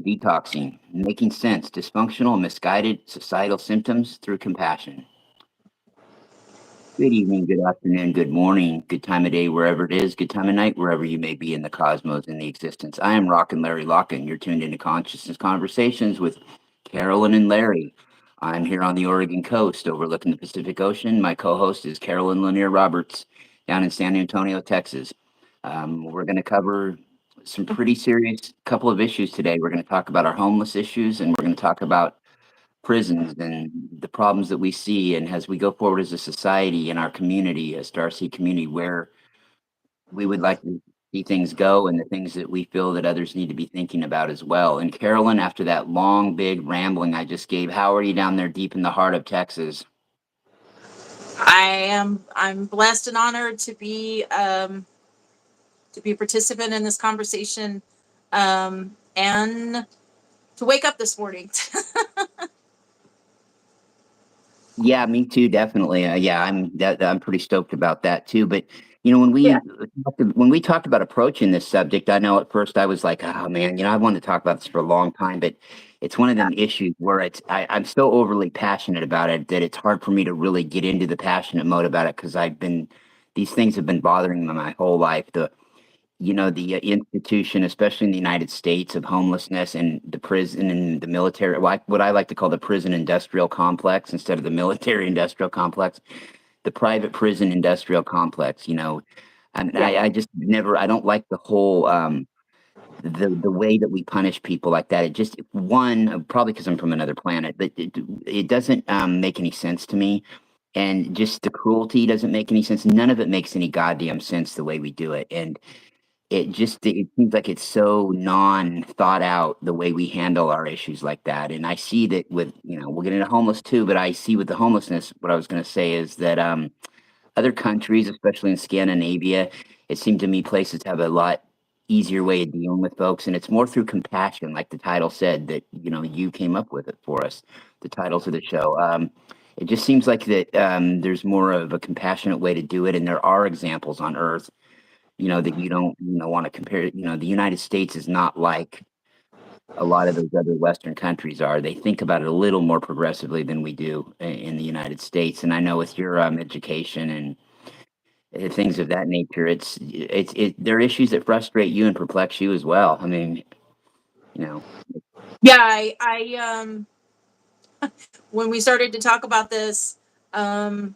Detoxing, making sense, dysfunctional and misguided societal symptoms through compassion. Good evening, good afternoon, good morning, good time of day, wherever it is, good time of night, wherever you may be in the cosmos, in the existence. I am Rockin' Larry Lockin. You're tuned into Consciousness Conversations with Carolyn and Larry. I'm here on the Oregon coast overlooking the Pacific Ocean. My co host is Carolyn Lanier Roberts down in San Antonio, Texas. We're going to cover some pretty serious couple of issues today. We're going to talk about our homeless issues, and we're going to talk about prisons and the problems that we see, and as we go forward as a society in our community, a starseed community, where we would like to see things go and the things that we feel that others need to be thinking about as well. And Carolyn, after that long, big rambling I just gave, how are you down there deep in the heart of Texas? I'm blessed and honored to be a participant in this conversation, and to wake up this morning. Yeah, me too, definitely. Yeah, I'm pretty stoked about that too. But you know, Yeah. when we talked about approaching this subject, I know at first I was like, oh man, I wanted to talk about this for a long time, but it's one of them issues where I'm so overly passionate about it that it's hard for me to really get into the passionate mode about it because these things have been bothering me my whole life. The institution, especially in the United States, of homelessness and the prison and the military, what I like to call the prison industrial complex instead of the military industrial complex, the private prison industrial complex. And Yeah. I just never, I don't like the whole, the way that we punish people like that. It just, one, probably because I'm from another planet, but it doesn't make any sense to me. And just the cruelty doesn't make any sense. None of it makes any goddamn sense the way we do it. And it seems like it's so non thought out the way we handle our issues like that. And I see that with, we'll get into homeless too, but I see with the homelessness, what I was going to say is that other countries, especially in Scandinavia, it seemed to me places have a lot easier way of dealing with folks, and it's more through compassion, like the title said, that you came up with it for us, the title to the show. It just seems like that there's more of a compassionate way to do it, and there are examples on Earth that you don't, want to compare. The United States is not like a lot of those other Western countries are. They think about it a little more progressively than we do in the United States. And I know with your education and things of that nature, there are issues that frustrate you and perplex you as well. I mean, you know, Yeah. When we started to talk about this, um,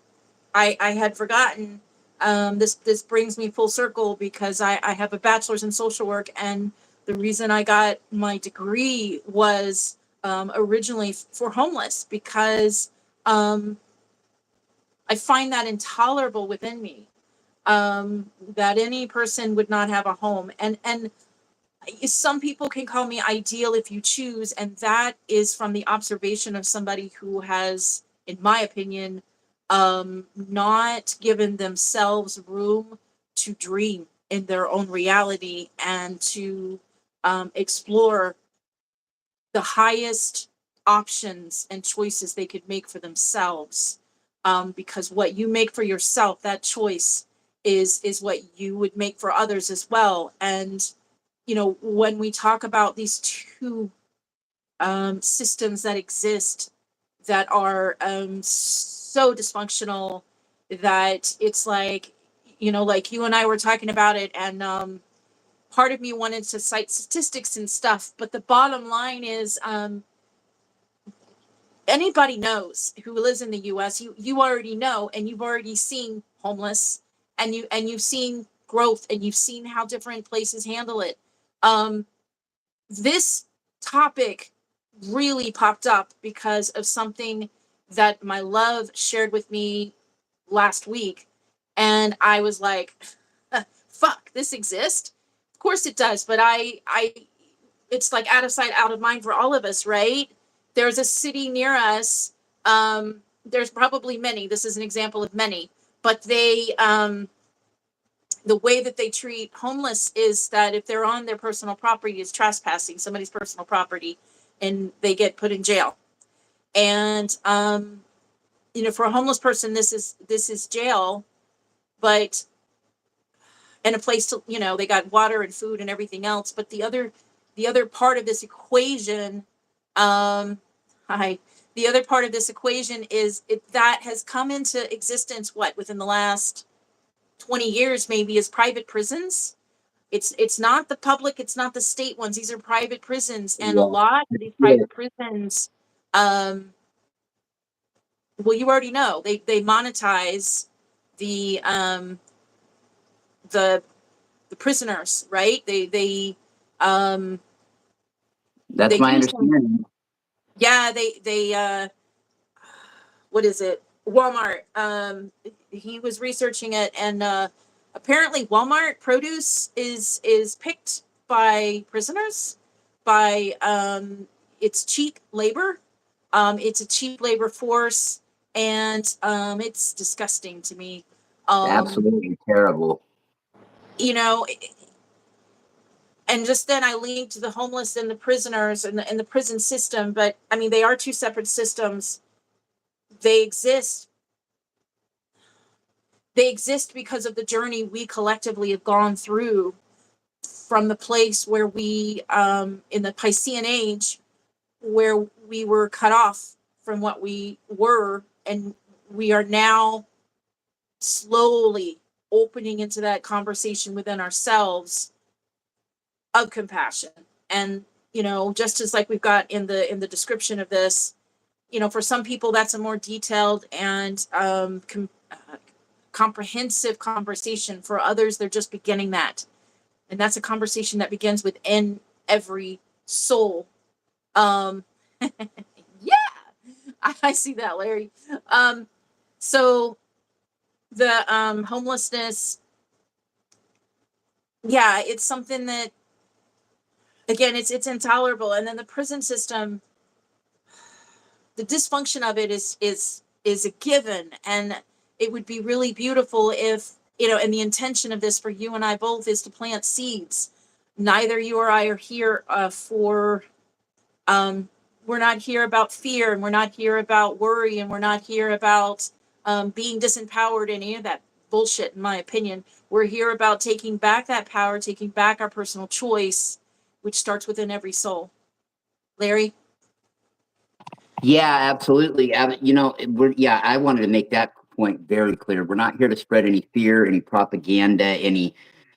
I had forgotten. This brings me full circle because I have a bachelor's in social work, and the reason I got my degree was originally for homeless because um, I find that intolerable within me, that any person would not have a home. And some people can call me ideal if you choose, and that is from the observation of somebody who has, in my opinion, not given themselves room to dream in their own reality and to explore the highest options and choices they could make for themselves. Because what you make for yourself, that choice is what you would make for others as well. And when we talk about these two systems that exist that are so dysfunctional that it's like, like you and I were talking about it, and part of me wanted to cite statistics and stuff, but the bottom line is, anybody knows who lives in the US, you already know, and you've already seen homeless, and you've seen growth, and you've seen how different places handle it. Um, this topic really popped up because of something that my love shared with me last week, and I was like, fuck, this exists. Of course it does, but I it's like out of sight, out of mind for all of us, right? There's a city near us. There's probably many. This is an example of many, but the way that they treat homeless is that if they're on their personal property, it's trespassing somebody's personal property, and they get put in jail. And for a homeless person, this is jail, but and a place to, they got water and food and everything else. But the other the other part of this equation, um, hi, the other part of this equation is that has come into existence, what, within the last 20 years, maybe, is private prisons. It's not the public, it's not the state ones. These are private prisons, and a Yeah. lot of these Yeah. private prisons, well, you already know they monetize the the the prisoners, right? Um That's they my use them. understanding. Yeah, they what is it? Walmart. He was researching it, and apparently Walmart produce is picked by prisoners, by it's cheap labor. It's a cheap labor force, and it's disgusting to me. Um, Absolutely terrible. you know, and just then I linked the homeless and the prisoners and the prison system, but I mean they are two separate systems. They exist they exist because of the journey we collectively have gone through, from the place where we in the Piscean age, where we were cut off from what we were, and we are now slowly opening into that conversation within ourselves of compassion. And just as like we've got in the description of this, for some people that's a more detailed and comprehensive conversation. For others, they're just beginning that, and that's a conversation that begins within every soul. um yeah, I see that, Larry. So the homelessness, yeah, it's something that, again, it's intolerable. And then the prison system, the dysfunction of it is a given. And it would be really beautiful if, and the intention of this for you and I both is to plant seeds. Neither you or I are here for we're not here about fear, and we're not here about worry, and we're not here about being disempowered, any of that bullshit, in my opinion. We're here about taking back that power, taking back our personal choice, which starts within every soul. Larry? Yeah, absolutely. I wanted to make that point very clear. We're not here to spread any fear, any propaganda, anything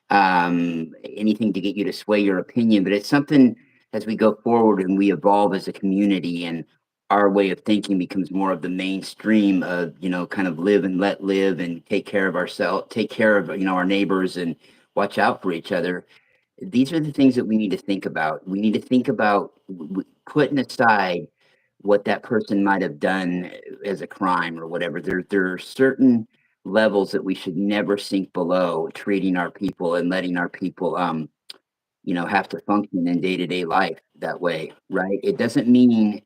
to get you to sway your opinion, but it's something as we go forward and we evolve as a community and our way of thinking becomes more of the mainstream of, kind of live and let live and take care of ourselves, take care of, our neighbors and watch out for each other. These are the things that we need to think about. We need to think about putting aside what that person might have done as a crime or whatever. There are certain levels that we should never sink below, treating our people and letting our people have to function in day-to-day life that way, right? It doesn't mean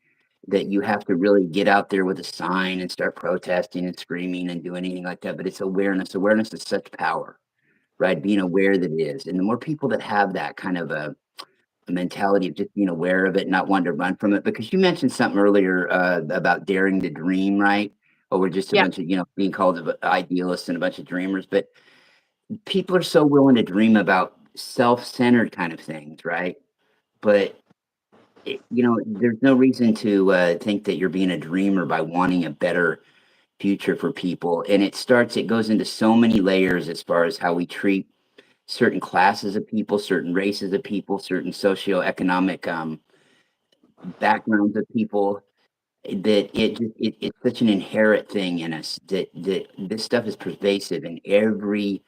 that you have to really get out there with a sign and start protesting and screaming and do anything like that, but it's awareness. Awareness is such power, right? Being aware that it is. And the more people that have that kind of a mentality of just being aware of it, not wanting to run from it. Because you mentioned something earlier about daring to dream, right? Or we're just a Yeah. bunch of, being called idealists and a bunch of dreamers. But people are so willing to dream about self-centered kind of things, right? But there's no reason to think that you're being a dreamer by wanting a better future for people. And it goes into so many layers as far as how we treat certain classes of people, certain races of people, certain socioeconomic backgrounds of people, that it's such an inherent thing in us that this stuff is pervasive in every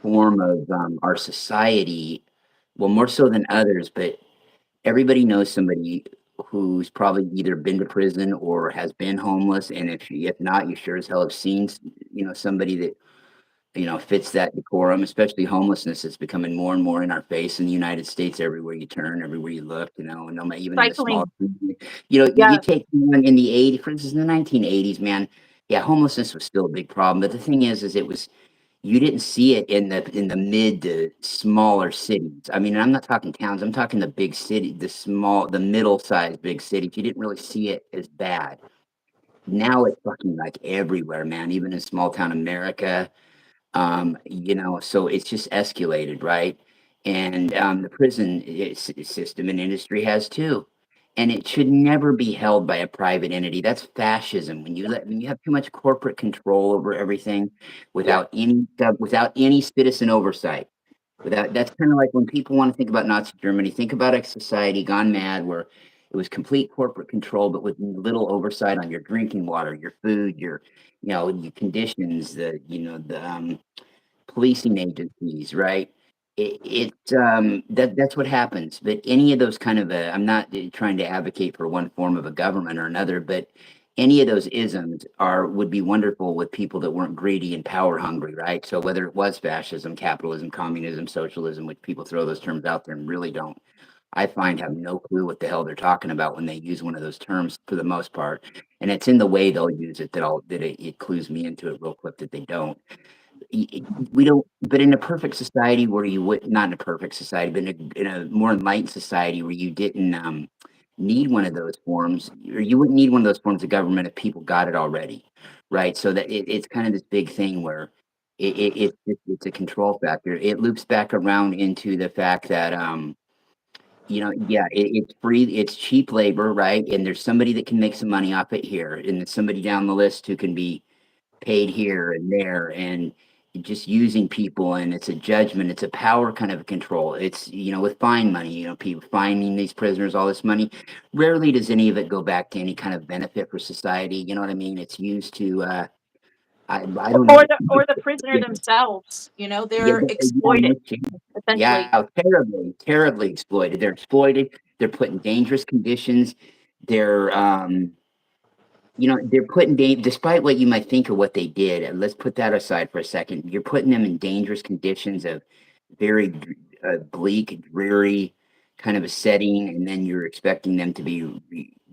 form of our society. Well, more so than others, but everybody knows somebody who's probably either been to prison or has been homeless. And if not, you sure as hell have seen, somebody that fits that decorum. Especially homelessness is becoming more and more in our face in the United States, everywhere you turn, everywhere you look, and no matter, even in the small, Cycling. you Yeah. take one in the 80s, for instance, in the 1980s, man. Yeah, homelessness was still a big problem, but the thing is it was, you didn't see it in the mid to smaller cities. I mean, I'm not talking towns, I'm talking the big city, the middle-sized big cities. You didn't really see it as bad. Now it's fucking like everywhere, man, even in small town America. So it's just escalated, right? and the prison system and industry has too. And it should never be held by a private entity. That's fascism. When you have too much corporate control over everything, without any citizen oversight. That's kind of like when people want to think about Nazi Germany, think about a society gone mad where it was complete corporate control, but with little oversight on your drinking water, your food, your conditions, the policing agencies, right? That's what happens. But any of those kind of I'm not trying to advocate for one form of a government or another, but any of those isms would be wonderful with people that weren't greedy and power hungry, right? So whether it was fascism, capitalism, communism, socialism, which people throw those terms out there and really don't, I find have no clue what the hell they're talking about when they use one of those terms for the most part. And it's in the way they'll use it that it clues me into it real quick that they don't. We don't, but in a perfect society where you would not in a perfect society, but in a more enlightened society where you didn't need one of those forms, or you wouldn't need one of those forms of government if people got it already, right? So that it's kind of this big thing where it's a control factor. It loops back around into the fact that yeah, it's free, it's cheap labor, right? And there's somebody that can make some money off it here, and there's somebody down the list who can be paid here and there, and just using people, and it's a judgment, it's a power kind of control. It's with fine money, people fining these prisoners all this money. Rarely does any of it go back to any kind of benefit for society. You know what I mean? It's used to I don't know. Or the prisoner Yeah, themselves, yeah, they're yeah, exploited no shit. essentially. Yeah, terribly, terribly exploited. They're exploited. They're put in dangerous conditions. They're they're putting despite what you might think of what they did, and let's put that aside for a second. You're putting them in dangerous conditions of very bleak, dreary kind of a setting, and then you're expecting them to be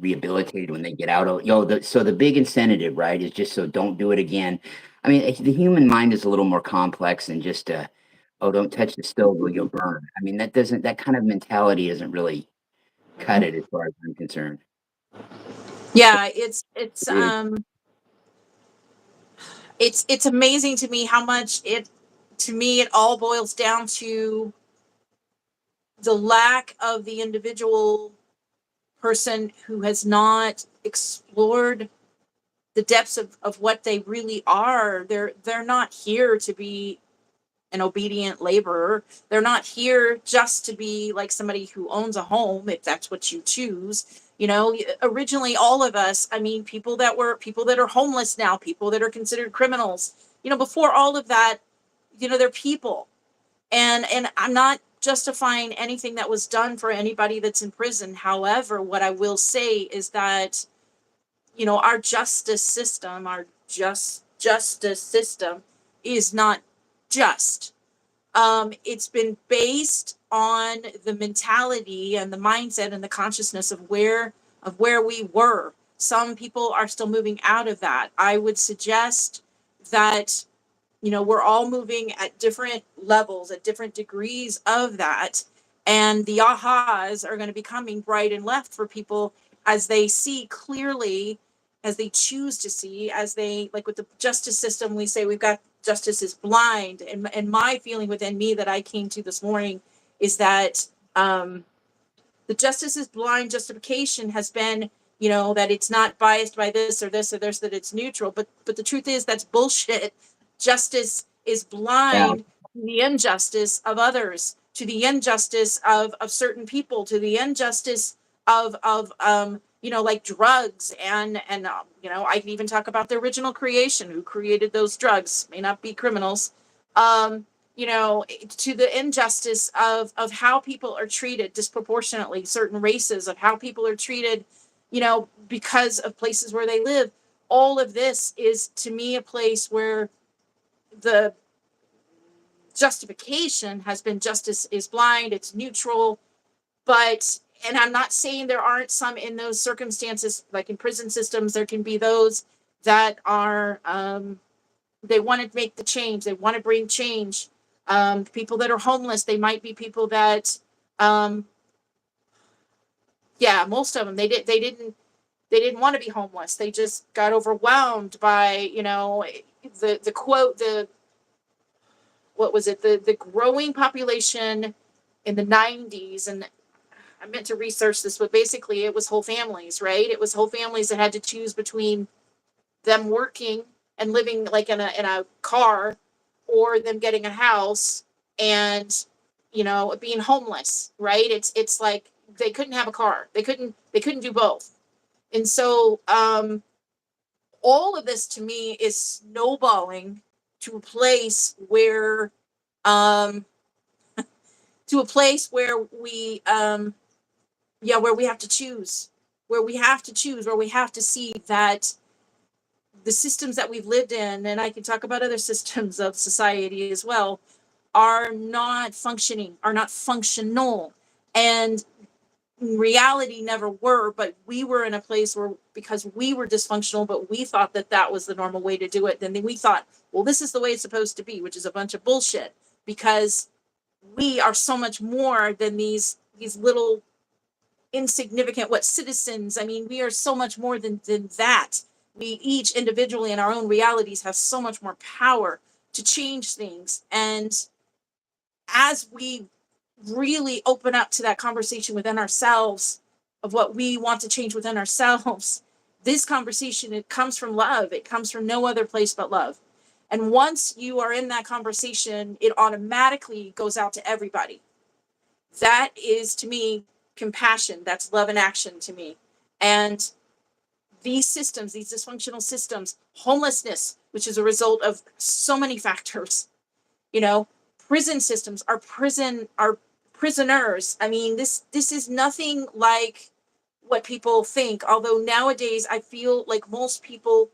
rehabilitated when they get out. So the big incentive, right, is just so don't do it again. I mean, the human mind is a little more complex than just oh, don't touch the stove or you'll burn. I mean, that kind of mentality doesn't really cut it as far as I'm concerned. Yeah, Yeah. it's amazing to me how much to me it all boils down to the lack of the individual person who has not explored the depths of what they really are. They're not here to be an obedient laborer. They're not here just to be like somebody who owns a home, if that's what you choose. Originally, all of us, I mean, people that are homeless now, people that are considered criminals, before all of that, they're people. And I'm not justifying anything that was done for anybody that's in prison. However, what I will say is that, our justice system is not just. It's been based on the mentality and the mindset and the consciousness of where we were. Some people are still moving out of that. I would suggest that we're all moving at different levels, at different degrees of that. And the ahas are going to be coming right and left for people as they see clearly, as they choose to see, as they, like with the justice system, we say we've got justice is blind. And my feeling within me that I came to this morning is that the justice is blind justification has been, that it's not biased by this or this or this, that it's neutral. But the truth is that's bullshit. Justice is Yeah. blind to the injustice of others, to the injustice of certain people, to the injustice of like drugs and I can even talk about the original creation, who created those drugs, may not be criminals. Um, to the injustice of how people are treated disproportionately, certain races, of how people are treated, because of places where they live. All of this is to me a place where the justification has been justice is blind, it's neutral. But, and I'm not saying there aren't some in those circumstances, like in prison systems, there can be those that are they want to make the change, they want to bring change. People that are homeless, they might be people that um yeah, most of them, they didn't want to be homeless, they just got overwhelmed by the quote, the what was it, the growing population in the 90s, and I meant to research this, but basically it was whole families, right? It was whole families that had to choose between them working and living like in a car, or them getting a house and, being homeless, right? It's like they couldn't have a car. They couldn't do both. And so all of this to me is snowballing to a place where um we where we have to choose, where we have to see that the systems that we've lived in, and I can talk about other systems of society as well, are not functioning, are not functional. And in reality never were, but we were in a place where, because we were dysfunctional, but we thought that that was the normal way to do it. Then we thought, well, this is the way it's supposed to be, which is a bunch of bullshit, because we are so much more than these little insignificant citizens. I mean, we are so much more than that. We each individually in our own realities have so much more power to change things. And as we really open up to that conversation within ourselves of what we want to change within ourselves, this conversation, it comes from love. It comes from no other place but love. And once you are in that conversation, it automatically goes out to everybody. That is, to me, compassion. That's love in action to me. And these systems, these dysfunctional systems, homelessness, which is a result of so many factors, you know, prison systems, our prisoners. I mean, this is nothing like what people think. Although nowadays I feel like most people,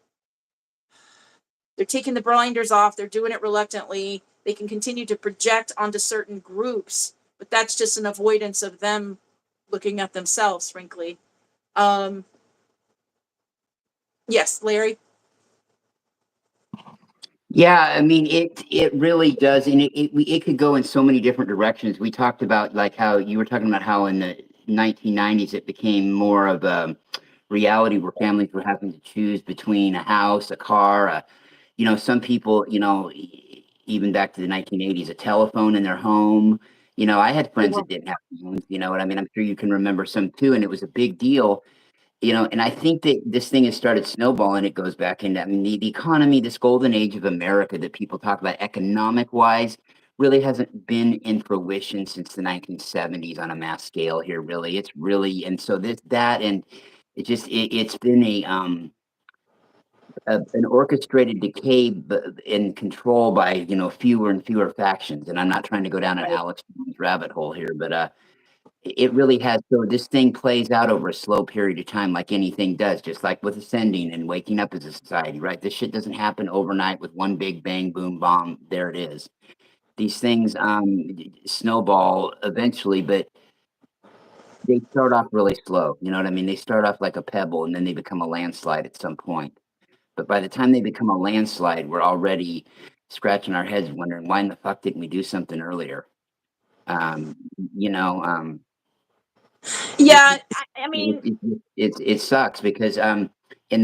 they're taking the blinders off, they're doing it reluctantly. They can continue to project onto certain groups, but that's just an avoidance of them looking at themselves, frankly. Um, yes, Larry. Yeah, I mean it really does, and it could go in so many different directions. We talked about like how you were talking about how in the 1990s it became more of a reality where families were having to choose between a house, a car, some people, even back to the 1980s, a telephone in their home. I had friends that didn't have phones. You know what I mean? I'm sure you can remember some too, and it was a big deal. And I think that this thing has started snowballing. It goes back into, I mean, the economy, this golden age of America that people talk about economic wise, really hasn't been in fruition since the 1970s on a mass scale here, really. It's really, and so and it's been an orchestrated decay in control by, fewer and fewer factions. And I'm not trying to go down an Right. Alex Jones rabbit hole here, but it really has. So this thing plays out over a slow period of time, like anything does, just like with ascending and waking up as a society, right? This shit doesn't happen overnight with one big bang, boom, bomb. There it is. These things snowball eventually, but they start off really slow. You know what I mean? They start off like a pebble and then they become a landslide at some point. But by the time they become a landslide, we're already scratching our heads wondering why in the fuck didn't we do something earlier? Um, you know, Yeah, I It mean, it sucks because, and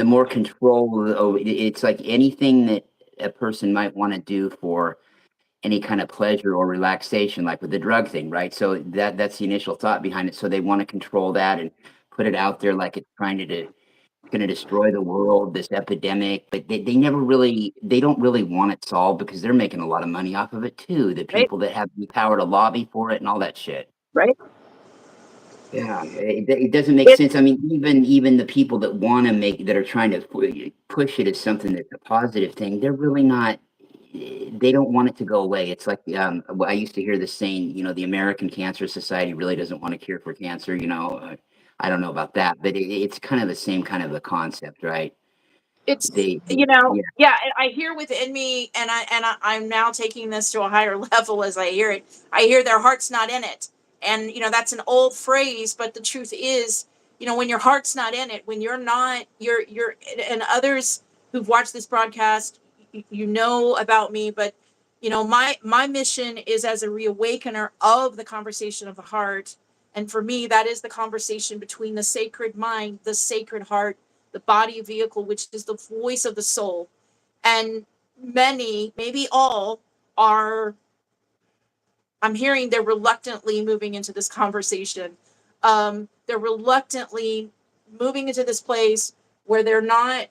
the more control it's like anything that a person might wanna do for any kind of pleasure or relaxation, like with the drug thing, right? So that's the initial thought behind it, so they wanna control that and put it out there like it's trying to gonna destroy the world, this epidemic, but they don't really want it solved because they're making a lot of money off of it too, the right, people that have the power to lobby for it and all that shit. right. Yeah, it doesn't make It, sense. I mean, even the people that are trying to push it as something that's a positive thing, they're really not. They don't want it to go away. It's like I used to hear this saying, the American Cancer Society really doesn't want a cure for cancer. I don't know about that, but it's kind of the same kind of a concept, right? it's They yeah. yeah, and I hear within me, and I'm now taking this to a higher level as I hear it. I hear their heart's not in it, and that's an old phrase, but the truth is, when your heart's not in it, when you're not, you're, and others who've watched this broadcast, about me, but my mission is as a reawakener of the conversation of the heart. And for me, that is the conversation between the sacred mind, the sacred heart, the body vehicle, which is the voice of the soul. And many, maybe all, are I'm hearing they're reluctantly moving into this conversation. They're reluctantly moving into this place where they're not,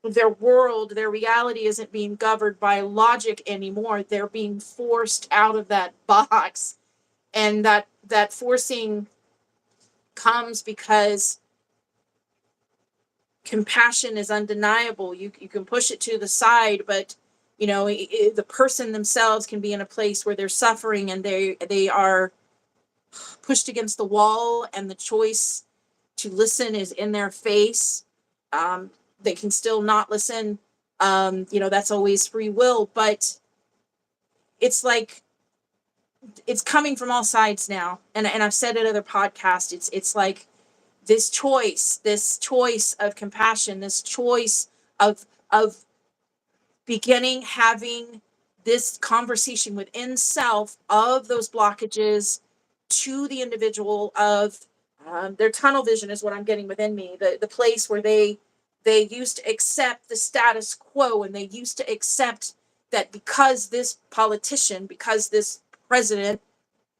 their world, their reality isn't being governed by logic anymore. They're being forced out of that box. And that forcing comes because compassion is undeniable. You can push it to the side, but the person themselves can be in a place where they're suffering and they are pushed against the wall, and the choice to listen is in their face. They can still not listen. That's always free will, but it's like it's coming from all sides now. And I've said it in other podcasts. It's like this choice of compassion, this choice of beginning having this conversation within self of those blockages to the individual, of their tunnel vision is what I'm getting within me, the place where they used to accept the status quo, and they used to accept that because this politician, because this president,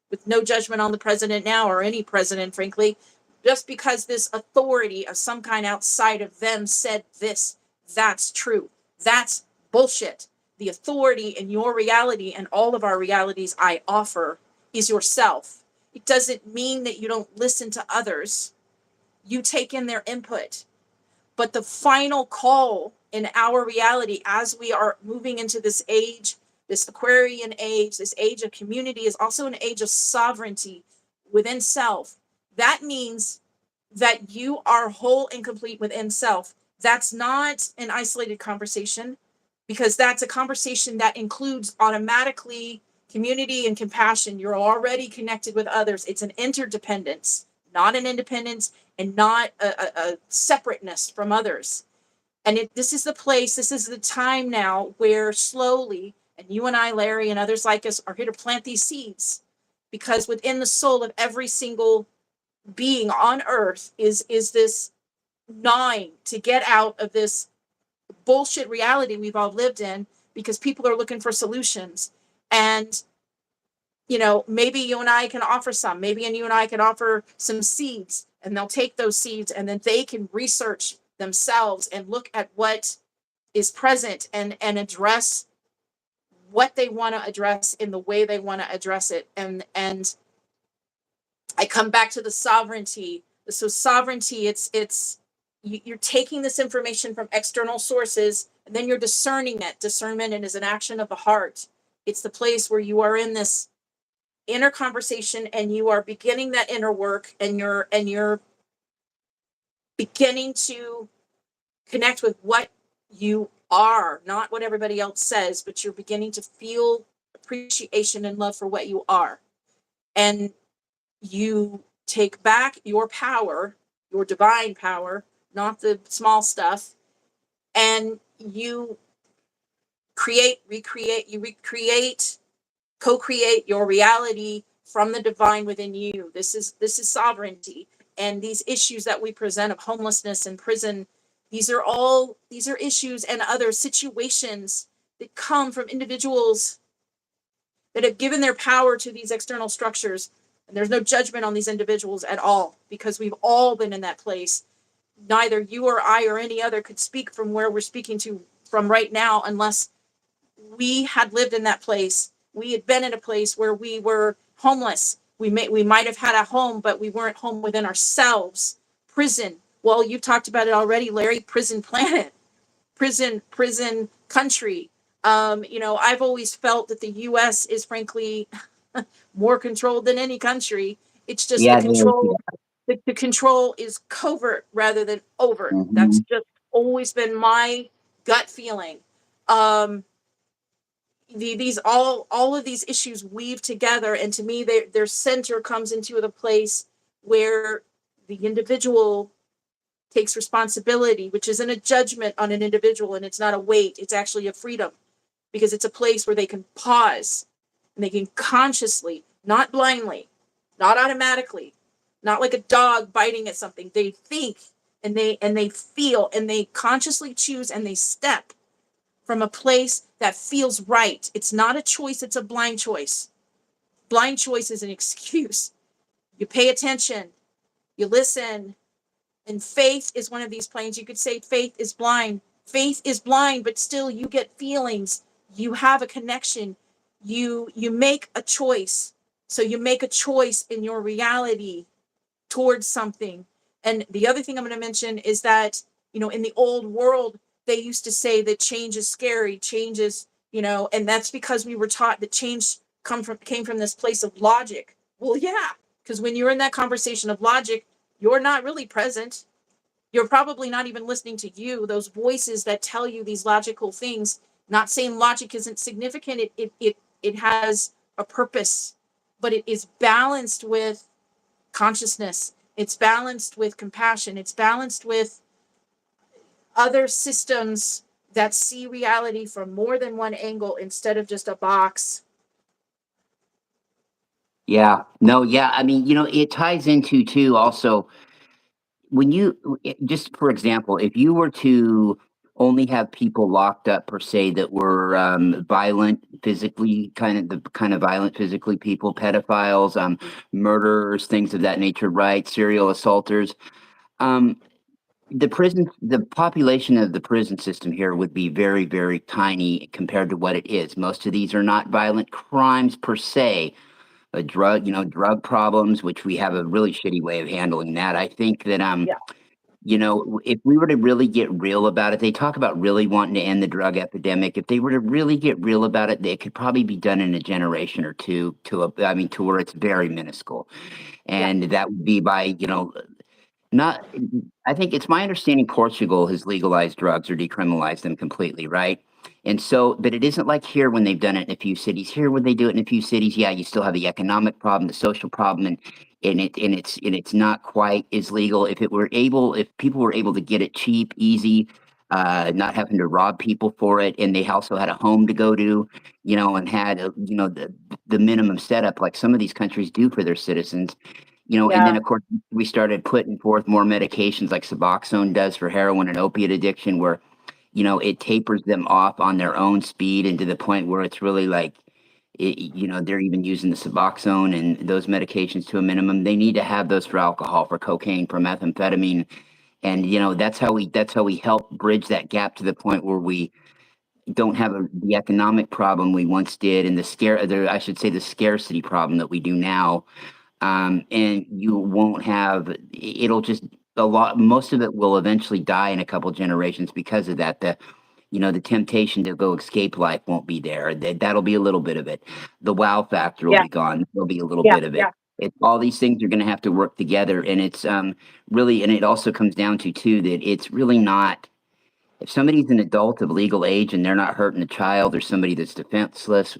with no judgment on the president now or any president, frankly, just because this authority of some kind outside of them said this, that's true. That's bullshit. The authority in your reality and all of our realities I offer is yourself. It doesn't mean that you don't listen to others. You take in their input. But the final call in our reality as we are moving into this age, this Aquarian age, this age of community, is also an age of sovereignty within self. That means that you are whole and complete within self. That's not an isolated conversation, because that's a conversation that includes automatically community and compassion. You're already connected with others. It's an interdependence, not an independence, and not a separateness from others. And this is the place, this is the time now where slowly, and you and I, Larry, and others like us are here to plant these seeds, because within the soul of every single being on earth is this gnawing to get out of this bullshit reality we've all lived in, because people are looking for solutions. And maybe you and I can offer some, maybe you and I can offer some seeds, and they'll take those seeds and then they can research themselves and look at what is present and address what they want to address in the way they want to address it. And I come back to the sovereignty. So sovereignty, it's you're taking this information from external sources, and then you're discerning it. Discernment is an action of the heart. It's the place where you are in this inner conversation and you are beginning that inner work, and you're beginning to connect with what you are, not what everybody else says, but you're beginning to feel appreciation and love for what you are. And you take back your power, your divine power, not the small stuff, and you recreate, co-create your reality from the divine within you. This is sovereignty. And these issues that we present of homelessness and prison, these are issues and other situations that come from individuals that have given their power to these external structures. And there's no judgment on these individuals at all, because we've all been in that place. Neither you or I or any other could speak from where we're speaking to from right now unless we had lived in that place. We had been in a place where we were homeless. We might have had a home, but we weren't home within ourselves. Prison. Well, you talked about it already, Larry. Prison planet, prison country. I've always felt that the U.S. is frankly more controlled than any country. It's just Yeah, the control. The control is covert rather than overt. That's mm-hmm. just always been my gut feeling. These all of these issues weave together, and to me, their center comes into the place where the individual takes responsibility, which isn't a judgment on an individual, and it's not a weight. It's actually a freedom, because it's a place where they can pause and they can consciously, not blindly, not automatically, not like a dog biting at something. They think and they feel and they consciously choose and they step from a place that feels right. It's not a choice, it's a blind choice. blind choice is an excuse. You pay attention, you listen, and faith is one of these planes. You could say faith is blind. Faith is blind, but still you get feelings. You have a connection. You make a choice. So you make a choice in your reality towards something. And the other thing I'm going to mention is that, in the old world, they used to say that change is scary, change is, and that's because we were taught that change came from this place of logic. Well, yeah, because when you're in that conversation of logic, you're not really present. You're probably not even listening to you, those voices that tell you these logical things. Not saying logic isn't significant. It has a purpose, but it is balanced with consciousness. It's balanced with compassion. It's balanced with other systems that see reality from more than one angle instead of just a box. Yeah. No, yeah. I mean, it ties into too also when just for example, if you were to only have people locked up per se that were violent physically, kind of violent physically people, pedophiles, murderers, things of that nature, right? Serial assaulters. Um, the population of the prison system here would be very, very tiny compared to what it is. Most of these are not violent crimes per se. A drug problems, which we have a really shitty way of handling that. I think that Yeah. if we were to really get real about it, they talk about really wanting to end the drug epidemic. If they were to really get real about it, it could probably be done in a generation or two to where it's very minuscule. Yeah. And that would be by, not, I think it's my understanding Portugal has legalized drugs or decriminalized them completely, right? And so, but it isn't like here when they've done it in a few cities. Here, when they do it in a few cities, yeah, you still have the economic problem, the social problem, and it's not quite as legal. If people were able to get it cheap, easy, not having to rob people for it, and they also had a home to go to, and had the minimum setup like some of these countries do for their citizens. And Yeah. then of course we started putting forth more medications like Suboxone does for heroin and opiate addiction, where it tapers them off on their own speed, and to the point where it's really like, they're even using the Suboxone and those medications to a minimum. They need to have those for alcohol, for cocaine, for methamphetamine, and that's how we help bridge that gap to the point where we don't have the economic problem we once did, and I should say the scarcity problem that we do now. And you won't have it'll just most of it will eventually die in a couple generations because of that. The temptation to go escape life won't be there. That'll be a little bit of it. The wow factor will Yeah. be gone. There'll be a little Yeah. bit of it. Yeah. All these things are going to have to work together, and it's really, and it also comes down to too that it's really not, if somebody's an adult of legal age and they're not hurting a child or somebody that's defenseless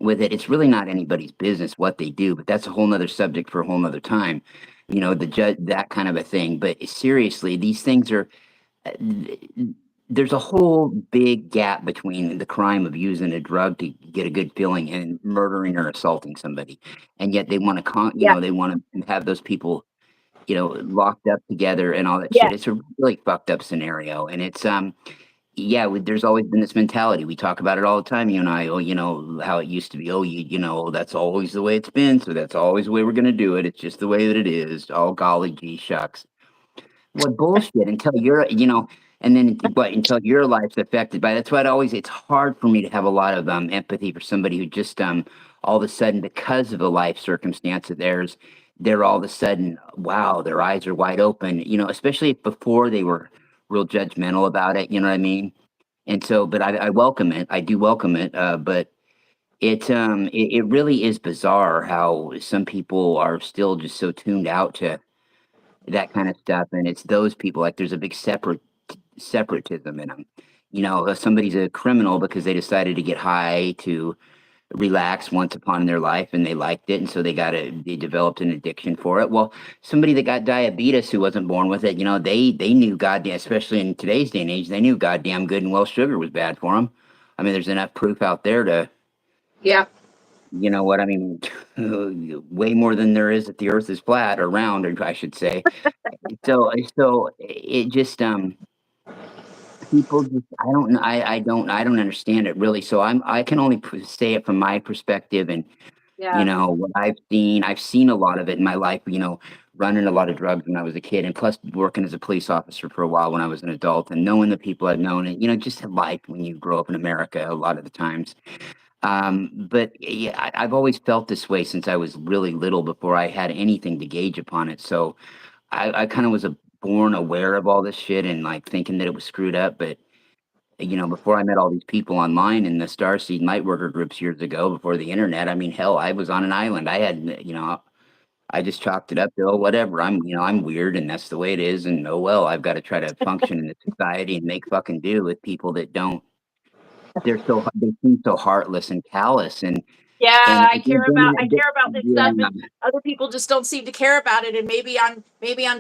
with it, it's really not anybody's business what they do. But that's a whole nother subject for a whole nother time. The judge, that kind of a thing. But seriously, these things are. uh, There's a whole big gap between the crime of using a drug to get a good feeling and murdering or assaulting somebody, and yet they want to Yeah. they want to have those people locked up together and all that Yeah. shit. It's a really fucked up scenario, and it's yeah, there's always been this mentality. We talk about it all the time, you and I. Oh, how it used to be. Oh, that's always the way it's been. So that's always the way we're gonna do it. It's just the way that it is. Oh, golly gee shucks. What bullshit until and then until your life's affected by. That's why it's hard for me to have a lot of empathy for somebody who just all of a sudden, because of a life circumstance of theirs, they're all of a sudden, wow, their eyes are wide open. Especially if before they were real judgmental about it. You know what I mean? And so, but I welcome it. I do welcome it. But it really is bizarre how some people are still just so tuned out to that kind of stuff, and it's those people, like, there's a big separatism in them. If somebody's a criminal because they decided to get high to relax once upon in their life and they liked it, and so they developed an addiction for it. Well, somebody that got diabetes who wasn't born with it, they knew goddamn, especially in today's day and age, they knew goddamn good and well sugar was bad for them. I mean, there's enough proof out there to, Yeah. you know what I mean, way more than there is that the earth is flat or round, or I should say. So it just people just, I don't know, I don't understand it really. So I can only say it from my perspective, and Yeah. What I've seen a lot of it in my life, running a lot of drugs when I was a kid, and plus working as a police officer for a while when I was an adult, and knowing the people I've known, and, just life when you grow up in America a lot of the times. But yeah, I've always felt this way since I was really little before I had anything to gauge upon it. So I kind of was born aware of all this shit and like thinking that it was screwed up. But before I met all these people online in the starseed lightworker groups years ago, before the internet, I mean, hell, I was on an island. I just chalked it up to, oh, whatever. I'm weird, and that's the way it is. And oh well, I've got to try to function in the society and make fucking do with people that don't. They seem so heartless and callous, Yeah, and I care about this stuff, yeah, and other people just don't seem to care about it. And maybe I'm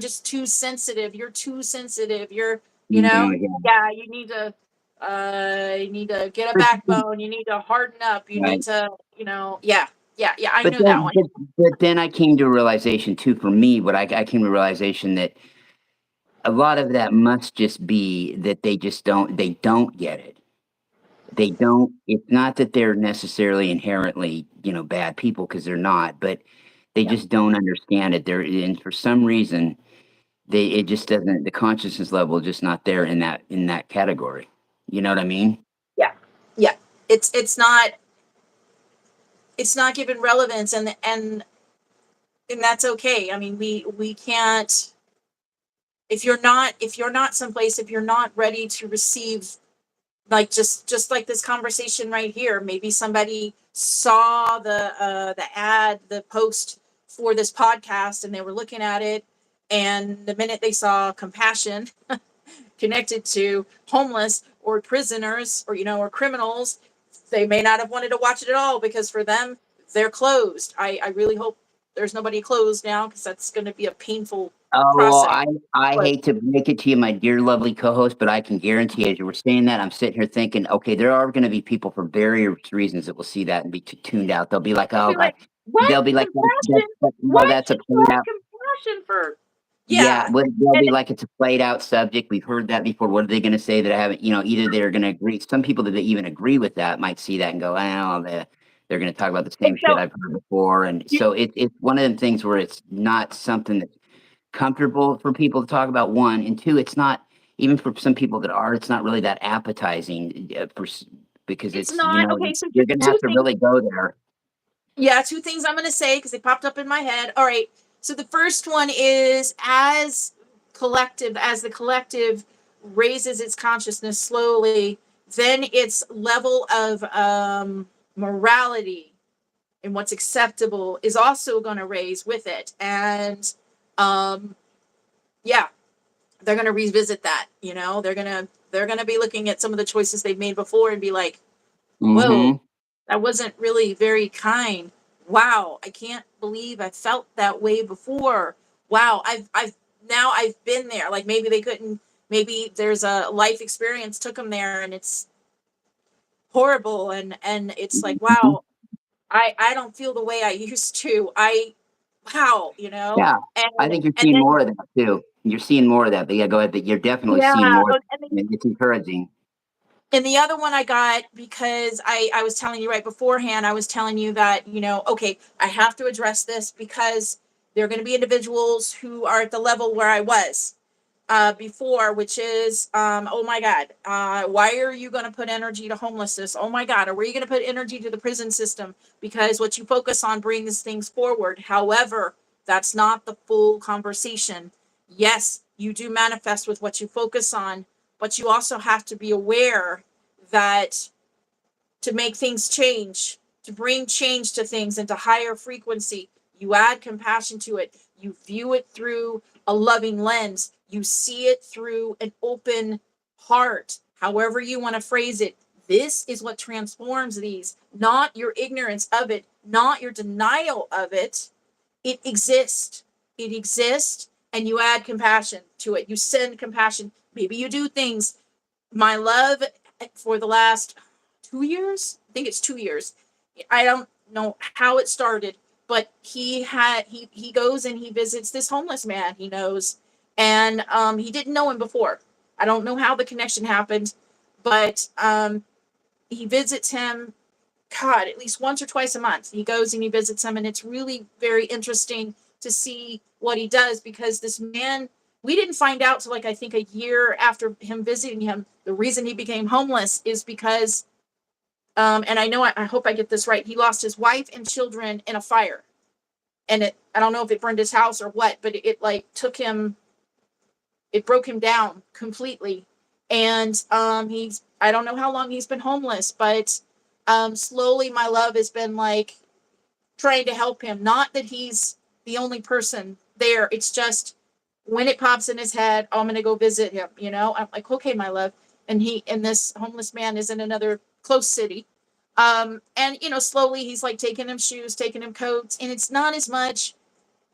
just too sensitive. You're too sensitive. yeah, Yeah, you need to get a backbone. You need to harden up. You right. need to, yeah, yeah. I But know that then, one. but, but then I came to a realization too. For me, I came to a realization that a lot of that must just be that they don't get it. They don't. It's not that they're necessarily inherently, bad people, because they're not, but they Yeah, just don't understand it. And for some reason, it just doesn't. The consciousness level is just not there in that category. You know what I mean? yeah, yeah. It's it's not given relevance, and that's okay. I mean, we can't, if you're not someplace, if you're not ready to receive, like just like this conversation right here, maybe somebody saw the post for this podcast, and they were looking at it, and the minute they saw compassion connected to homeless or prisoners, or or criminals, they may not have wanted to watch it at all, because for them, they're closed. I really hope there's nobody closed now, because that's going to be a painful Oh, well, process. I But hate to break it to you, my dear, lovely co-host, but I can guarantee, as you were saying that, I'm sitting here thinking, okay, there are going to be people for various reasons that will see that and be tuned out. They'll be like, they'll oh be God, like, what they'll be like, compassion? well, What that's a should you played have out. compassion for? Yeah, Yeah, they'll and be like, it's a played out subject. We've heard that before. What are they going to say that I haven't? Either they're going to agree. Some people that even agree with that might see that and go, oh, they're going to talk about the and same shit so I've heard before. And you, so it's one of them things where it's not something that's comfortable for people to talk about, one, and two, it's not, even for some people that are, it's not really that appetizing, because it's it's, not okay. So you're gonna two have to things. really go there. Yeah, two things I'm going to say because they popped up in my head. All right. So the first one is, as the collective raises its consciousness slowly, then its level of morality and what's acceptable is also going to raise with it. And um, yeah, they're going to revisit that. They're going to be looking at some of the choices they've made before and be like, whoa, Mm-hmm. that wasn't really very kind. Wow, I can't believe I felt that way before. Wow, I've been there. Like, maybe they couldn't, maybe there's a life experience took them there, and it's horrible, and it's like, Mm-hmm. wow, I don't feel the way I used to. Wow, Yeah, I think you're and seeing then, more of that too. You're seeing more of that, but yeah, go ahead. But you're definitely yeah, seeing more. and then, And it's encouraging. and the other one I got, because I was telling you right beforehand, I was telling you that, okay, I have to address this because there are going to be individuals who are at the level where I was before, which is, oh my God, why are you going to put energy to homelessness? Oh my God, are you going to put energy to the prison system? Because what you focus on brings things forward. However, that's not the full conversation. Yes, you do manifest with what you focus on, but you also have to be aware that to make things change, to bring change to things into higher frequency, you add compassion to it. You view it through a loving lens. You see it through an open heart, however you want to phrase it. This is what transforms these, not your ignorance of it, not your denial of it. It exists. It exists, and you add compassion to it. You send compassion. Maybe you do things. My love, for the last 2 years, I think it's 2 years. I don't know how it started, but he goes and he visits this homeless man he knows, and he didn't know him before. I don't know how the connection happened, but he visits him, God, at least once or twice a month. He goes and he visits him, and it's really very interesting to see what he does, because this man, we didn't find out till like I think a year after him visiting him, the reason he became homeless is because and I know I hope I get this right. He lost his wife and children in a fire, and I don't know if it burned his house or what, but it like it broke him down completely. And I don't know how long he's been homeless, but slowly my love has been like trying to help him. Not that he's the only person there. It's just when it pops in his head, oh, I'm going to go visit him. I'm like, okay, my love. And this homeless man is in another close city. And slowly he's like taking him shoes, taking him coats. And it's not as much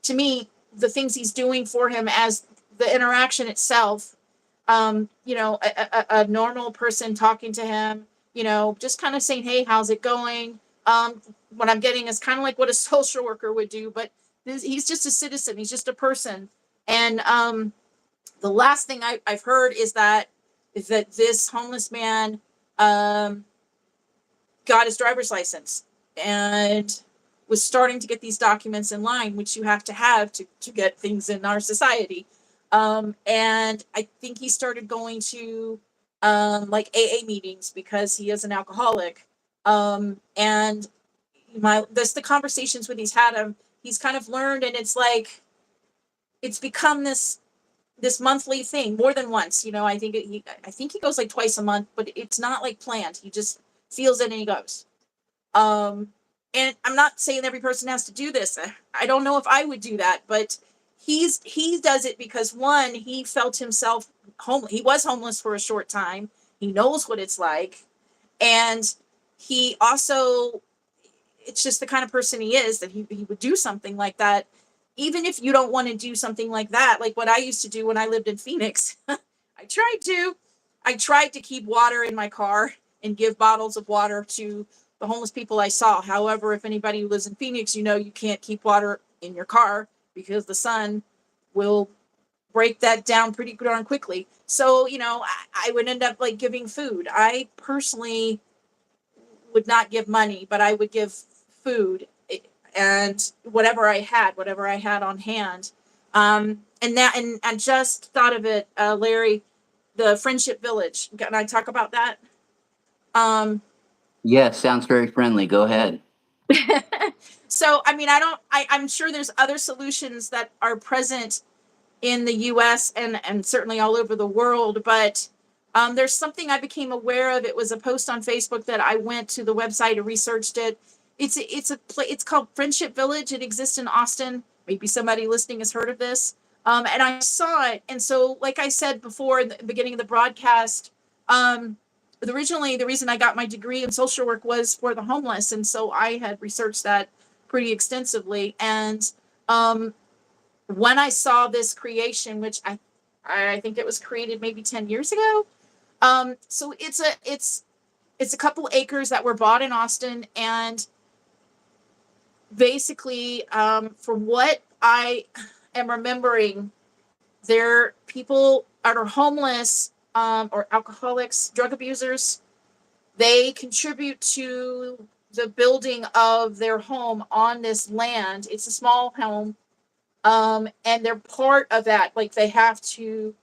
to me, the things he's doing for him as the interaction itself. A normal person talking to him, just kind of saying, hey, how's it going? What I'm getting is kind of like what a social worker would do, but he's just a citizen. He's just a person. And the last thing I've heard is that this homeless man got his driver's license and was starting to get these documents in line, which you have to have to get things in our society. And I think he started going to like AA meetings because he is an alcoholic. And the conversations with he's had him, he's kind of learned, and it's like it's become this monthly thing more than once. I think he goes like twice a month, but it's not like planned. He just feels it and he goes. And I'm not saying every person has to do this. I don't know if I would do that, but he does it because, one, he felt himself homeless. He was homeless for a short time. He knows what it's like. And he also, it's just the kind of person he is, that he would do something like that. Even if you don't want to do something like that, like what I used to do when I lived in Phoenix, I tried to keep water in my car and give bottles of water to the homeless people I saw. However, if anybody who lives in Phoenix, you can't keep water in your car because the sun will break that down pretty darn quickly. So, I would end up like giving food. I personally would not give money, but I would give food and whatever I had on hand. And I just thought of it, Larry, the Friendship Village. Can I talk about that? Yes, sounds very friendly. Go ahead. So, I'm sure there's other solutions that are present in the US and certainly all over the world, but there's something I became aware of. It was a post on Facebook that I went to the website and researched it. It's called Friendship Village. It exists in Austin. Maybe somebody listening has heard of this. And I saw it. And so, like I said before in the beginning of the broadcast, originally the reason I got my degree in social work was for the homeless. And so I had researched that pretty extensively. And when I saw this creation, which I think it was created maybe 10 years ago. So it's a couple acres that were bought in Austin, and basically, from what I am remembering, they're people that are homeless, or alcoholics, drug abusers. They contribute to the building of their home on this land. It's a small home. And they're part of that. Like, they have to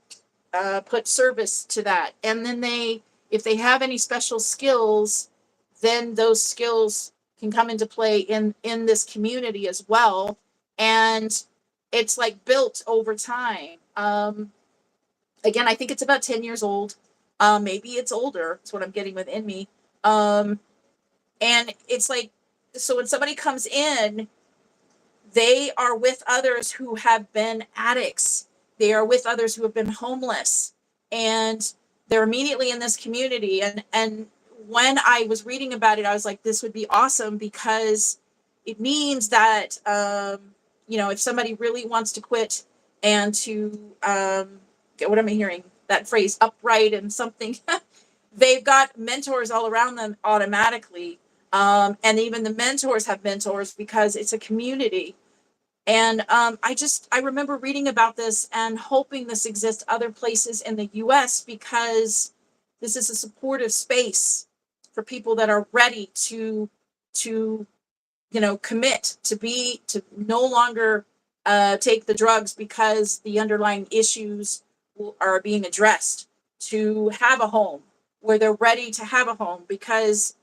put service to that. And then if they have any special skills, then those skills can come into play in this community as well. And it's like built over time. Again, I think it's about 10 years old. Maybe it's older. That's what I'm getting within me. And it's like, so when somebody comes in, they are with others who have been addicts. They are with others who have been homeless, and they're immediately in this community. And when I was reading about it, I was like, this would be awesome, because it means that, if somebody really wants to quit and to, what am I hearing? That phrase, upright and something, they've got mentors all around them automatically. And even the mentors have mentors because it's a community. And I remember reading about this and hoping this exists other places in the US, because this is a supportive space for people that are ready to to, commit to no longer take the drugs because the underlying issues are being addressed, to have a home where they're ready to have a home because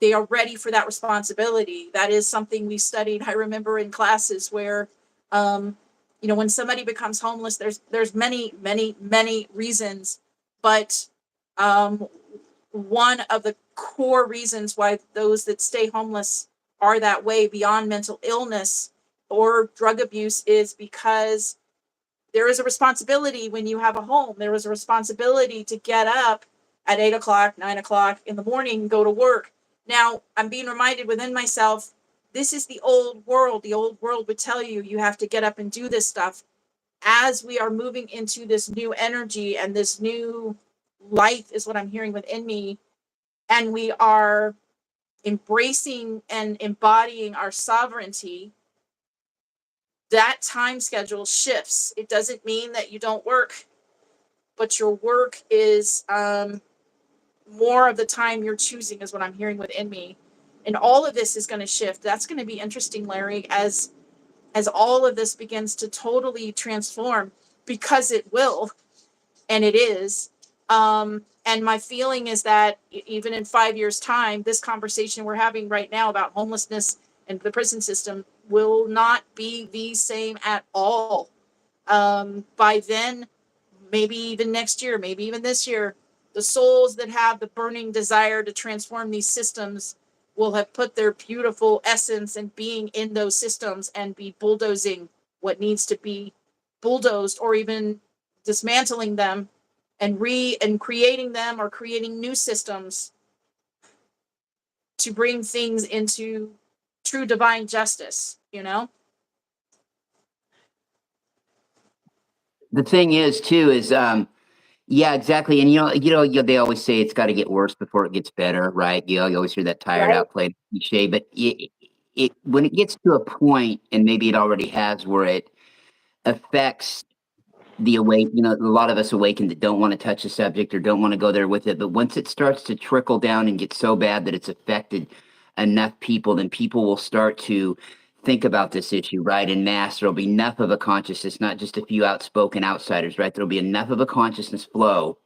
they are ready for that responsibility. That is something we studied. I remember in classes where, when somebody becomes homeless, there's many, many, many reasons, but one of the core reasons why those that stay homeless are that way beyond mental illness or drug abuse is because there is a responsibility when you have a home. There is a responsibility to get up at 8 o'clock, 9 o'clock in the morning, and go to work. Now, I'm being reminded within myself, this is the old world. The old world would tell you, you have to get up and do this stuff. As we are moving into this new energy and this new life is what I'm hearing within me, and we are embracing and embodying our sovereignty, that time schedule shifts. It doesn't mean that you don't work, but your work is more of the time you're choosing, is what I'm hearing within me. And all of this is going to shift. That's going to be interesting, Larry, as all of this begins to totally transform, because it will, and it is. And my feeling is that even in 5 years' time, this conversation we're having right now about homelessness and the prison system will not be the same at all. By then, maybe even next year, maybe even this year, the souls that have the burning desire to transform these systems will have put their beautiful essence and being in those systems and be bulldozing what needs to be bulldozed, or even dismantling them and creating them, or creating new systems to bring things into true divine justice. The thing is, too, is yeah, exactly. And they always say it's got to get worse before it gets better, right? You always hear that tired Right. out play cliche, but it when it gets to a point, and maybe it already has, where it affects a lot of us awakened that don't want to touch the subject or don't want to go there with it. But once it starts to trickle down and get so bad that it's affected enough people, then people will start to think about this issue, right? In mass, there'll be enough of a consciousness, not just a few outspoken outsiders, right? There'll be enough of a consciousness flow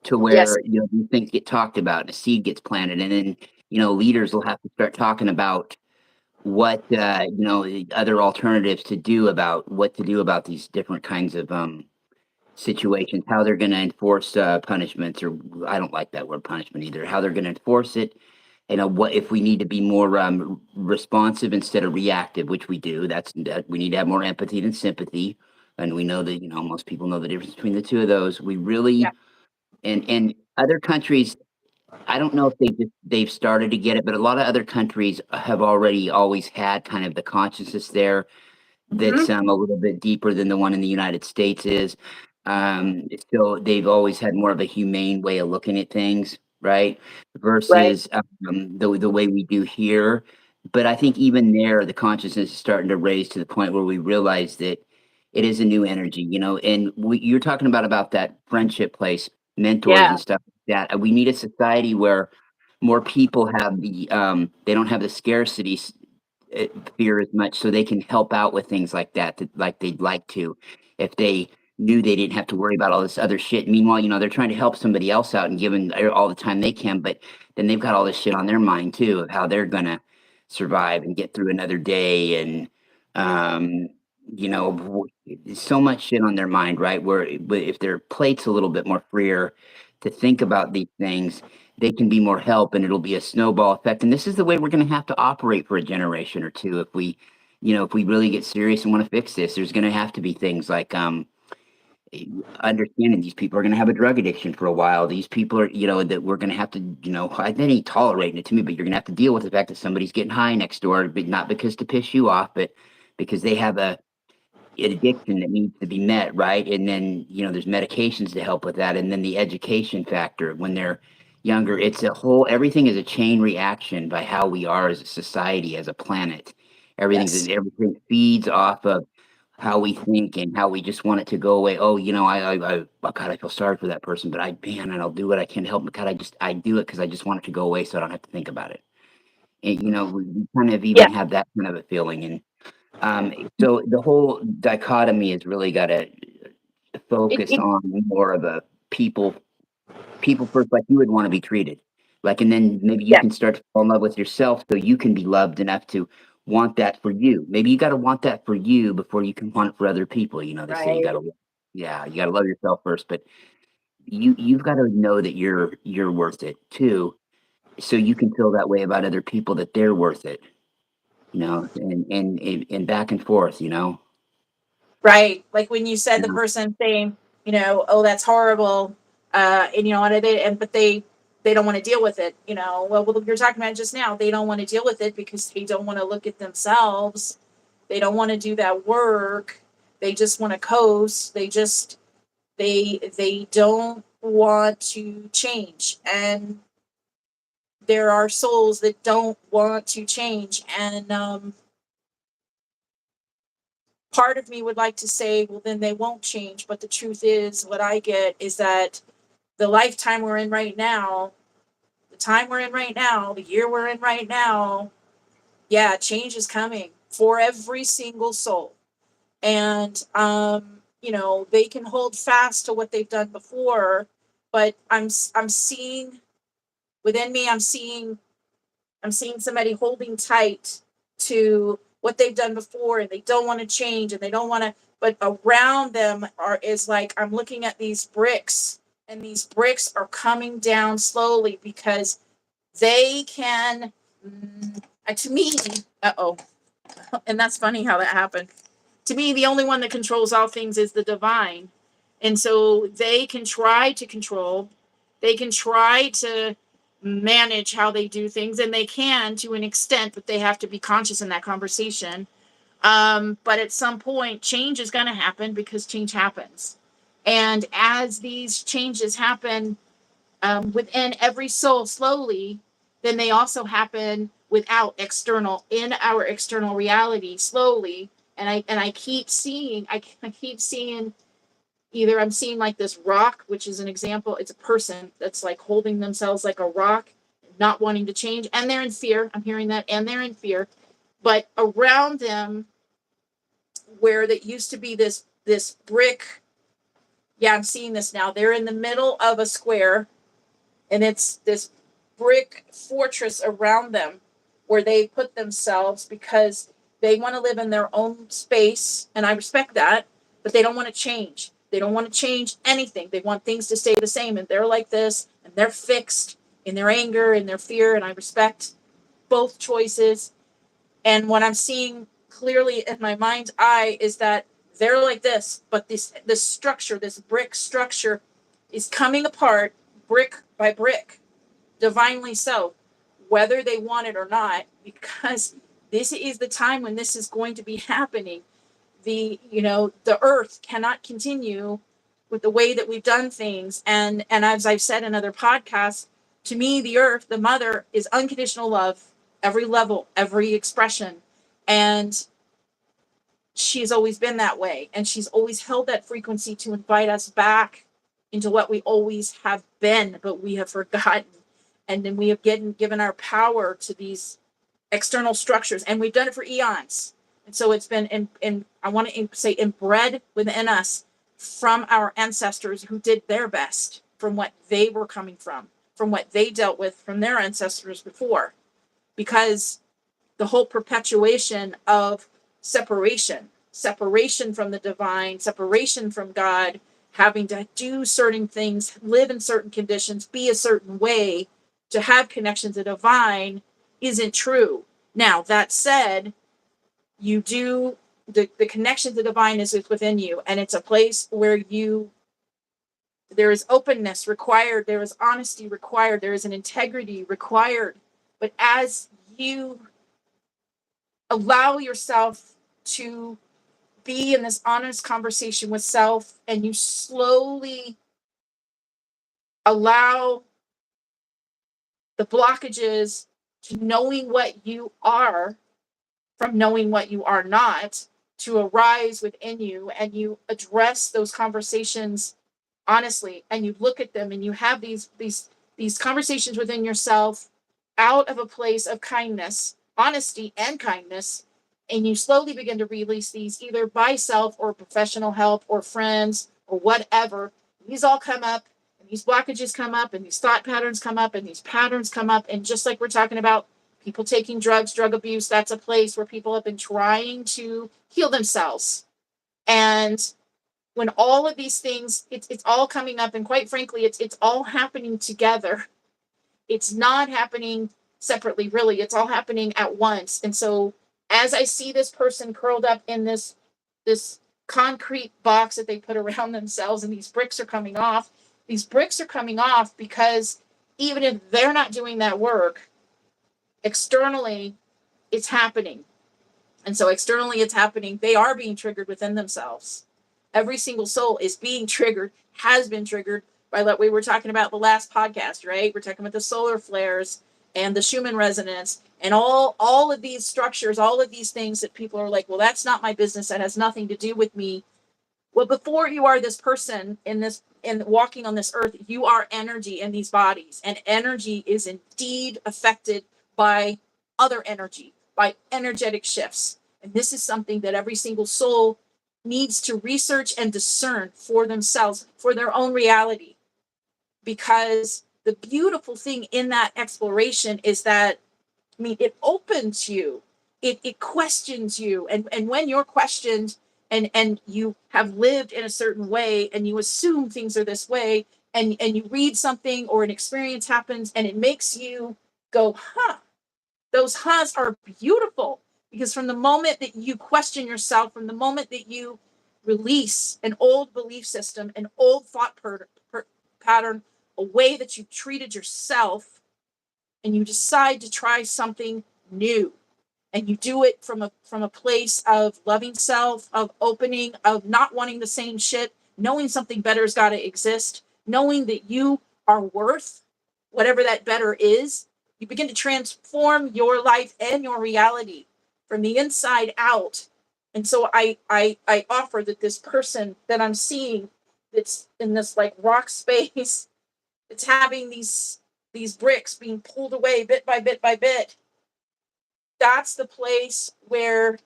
to Yes. where these things get talked about and a seed gets planted, and then leaders will have to start talking about what other alternatives to do about what to do about these different kinds of situations, how they're going to enforce punishments, or I don't like that word punishment either, how they're going to enforce it. What if we need to be more responsive instead of reactive, which we do. That we need to have more empathy than sympathy, and we know that most people know the difference between the two of those. We Yeah. really, and other countries, I don't know if they've started to get it, but a lot of other countries have already always had kind of the consciousness there Mm-hmm. that's a little bit deeper than the one in the United States is. So they've always had more of a humane way of looking at things, right? Right. Versus the way we do here. But I think even there, the consciousness is starting to raise to the point where we realize that it is a new energy, and you're talking about that friendship place, mentors Yeah. and stuff like that. We need a society where more people have they don't have the scarcity fear as much, so they can help out with things like that, like they'd like to, if they knew they didn't have to worry about all this other shit. Meanwhile, they're trying to help somebody else out and give them all the time they can, but then they've got all this shit on their mind too, of how they're gonna survive and get through another day, and um so much shit on their mind, right? Where if their plate's a little bit more freer to think about these things, they can be more help, and it'll be a snowball effect. And this is the way we're going to have to operate for a generation or two if we really get serious and want to fix this. There's going to have to be things like understanding these people are going to have a drug addiction for a while. These people are, that we're going to have to, they ain't tolerating it to me, but you're going to have to deal with the fact that somebody's getting high next door, but not because to piss you off, but because they have an addiction that needs to be met, right? And then, there's medications to help with that. And then the education factor when they're younger, everything is a chain reaction by how we are as a society, as a planet. Yes. Everything feeds off of how we think and how we just want it to go away. Oh, oh, God, I feel sorry for that person, but and I'll do what I can to help. But God, I do it because I just want it to go away so I don't have to think about it. And, we kind of Yeah. even have that kind of a feeling. And so the whole dichotomy has really got to It, focus it, on more of a people first, like you would want to be treated. Like, and then maybe you yeah. can start to fall in love with yourself so you can be loved enough to want that for you. Maybe you got to want that for you before you can want it for other people. They say Right. you got to love yourself first, but you've got to know that you're worth it too. So you can feel that way about other people, that they're worth it, and back and forth, Right. Like when you said the Yeah. person saying, oh, that's horrible. And but they don't want to deal with it. Well, you're talking about just now. They don't want to deal with it because they don't want to look at themselves. They don't want to do that work. They just want to coast. They don't want to change. And there are souls that don't want to change. And part of me would like to say, well, then they won't change. But the truth is, what I get is that the lifetime we're in right now, the time we're in right now, the year we're in right now, yeah, change is coming for every single soul. And, they can hold fast to what they've done before, but I'm seeing within me, I'm seeing somebody holding tight to what they've done before, and they don't want to change, and they don't want to. But around them is like I'm looking at these bricks, and these bricks are coming down slowly because they can. To me, and that's funny how that happened. To me, the only one that controls all things is the divine, and so they can try to control. They can try to manage how they do things, and they can to an extent, but they have to be conscious in that conversation. But at some point, change is going to happen because change happens. And as these changes happen within every soul slowly, then they also happen in our external reality slowly. And I keep seeing, I keep seeing either I'm seeing like this rock, which is an example. It's a person that's like holding themselves like a rock, not wanting to change, and they're in fear. I'm hearing that, and they're in fear. But around them, where that used to be this brick, yeah, I'm seeing this now. They're in the middle of a square, and it's this brick fortress around them where they put themselves because they want to live in their own space, and I respect that, but they don't want to change. They don't want to change anything. They want things to stay the same, and they're like this, and they're fixed in their anger and their fear, and I respect both choices. And what I'm seeing clearly in my mind's eye is that they're like this, but this structure, this brick structure, is coming apart brick by brick, divinely so, whether they want it or not, because this is the time when this is going to be happening. The earth cannot continue with the way that we've done things. And as I've said in other podcasts, to me, the earth, the mother, is unconditional love, every level, every expression. And she's always been that way. And she's always held that frequency to invite us back into what we always have been, but we have forgotten. And then we have given our power to these external structures, and we've done it for eons. And so it's been I want to say inbred within us from our ancestors who did their best from what they were coming from what they dealt with from their ancestors before, because the whole perpetuation of separation from the divine, separation from God, having to do certain things, live in certain conditions, be a certain way to have connection to the divine isn't true. Now, that said, you do the connection to the divine is within you, and it's a place where there is openness required, there is honesty required, there is an integrity required. But as you allow yourself to be in this honest conversation with self, and you slowly allow the blockages to knowing what you are from knowing what you are not, to arise within you, and you address those conversations honestly, and you look at them and you have these conversations within yourself out of a place of kindness, honesty and kindness, and you slowly begin to release these either by self or professional help or friends or whatever. These all come up, and these blockages come up, and these thought patterns come up, and these patterns come up. And just like we're talking about people taking drugs, drug abuse, that's a place where people have been trying to heal themselves. And when all of these things, it's all coming up, and quite frankly, it's all happening together. It's not happening separately, really. It's all happening at once. And so as I see this person curled up in this concrete box that they put around themselves, and these bricks are coming off, these bricks are coming off because even if they're not doing that work, externally, it's happening. And so externally, it's happening. They are being triggered within themselves. Every single soul is being triggered, has been triggered by what we were talking about the last podcast, right? We're talking about the solar flares and the Schumann resonance and all of these structures, all of these things that people are like, well, that's not my business. That has nothing to do with me. Well, before you are this person in walking on this earth, you are energy in these bodies, and energy is indeed affected by other energy, by energetic shifts. And this is something that every single soul needs to research and discern for themselves, for their own reality. Because the beautiful thing in that exploration is that, I mean, it opens you, it questions you. And when you're questioned, and you have lived in a certain way, and you assume things are this way, and you read something or an experience happens, and it makes you go, huh, those huhs are beautiful. Because from the moment that you question yourself, from the moment that you release an old belief system, an old thought pattern, a way that you treated yourself, and you decide to try something new, and you do it from a place of loving self, of opening, of not wanting the same shit, knowing something better's got to exist, knowing that you are worth whatever that better is. You begin to transform your life and your reality from the inside out. And so I offer that this person that I'm seeing, that's in this like rock space, it's having these bricks being pulled away bit by bit by bit. That's the place where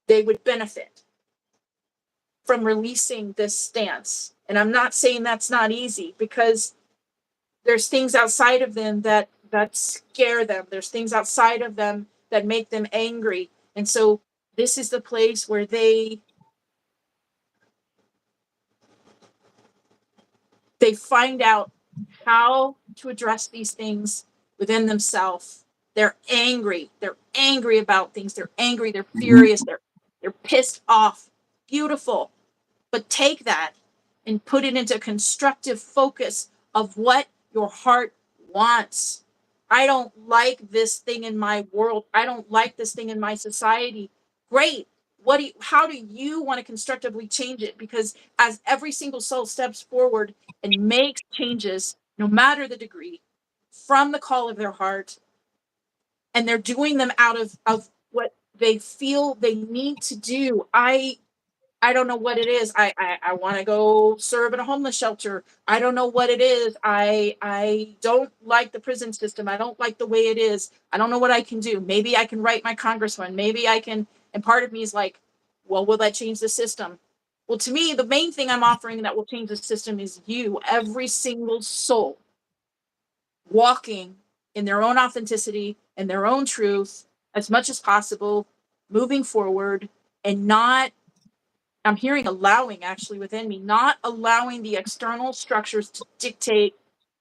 they would benefit from releasing this stance. And I'm not saying that's not easy, because there's things outside of them that scare them. There's things outside of them that make them angry. And so this is the place where they find out how to address these things within themselves. They're angry. They're angry about things. They're angry. They're furious. They're pissed off. Beautiful. But take that and put it into constructive focus of what your heart wants. I don't like this thing in my world. I don't like this thing in my society. Great. How do you want to constructively change it? Because as every single soul steps forward and makes changes, no matter the degree, from the call of their heart, and they're doing them out of what they feel they need to do. I don't know what it is. I want to go serve in a homeless shelter. I don't know what it is. I don't like the prison system. I don't like the way it is. I don't know what I can do. Maybe I can write my congressman. Maybe I can. And part of me is like, well, will that change the system? Well, to me, the main thing I'm offering that will change the system is you, every single soul, walking in their own authenticity and their own truth as much as possible, moving forward, and not, I'm hearing allowing actually within me, not allowing the external structures to dictate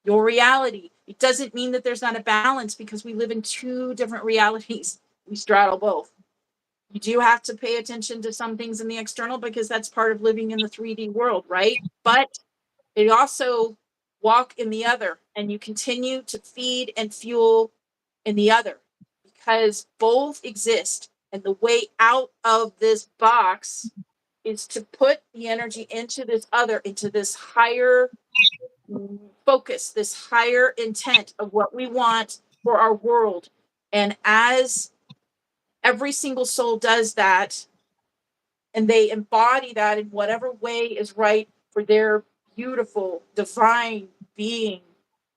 your reality. It doesn't mean that there's not a balance, because we live in two different realities. We straddle both. You do have to pay attention to some things in the external, because that's part of living in the 3D world, right? But it also walk in the other, and you continue to feed and fuel in the other, because both exist. And the way out of this box is to put the energy into this other, into this higher focus, this higher intent of what we want for our world. And as every single soul does that, and they embody that in whatever way is right for their beautiful divine being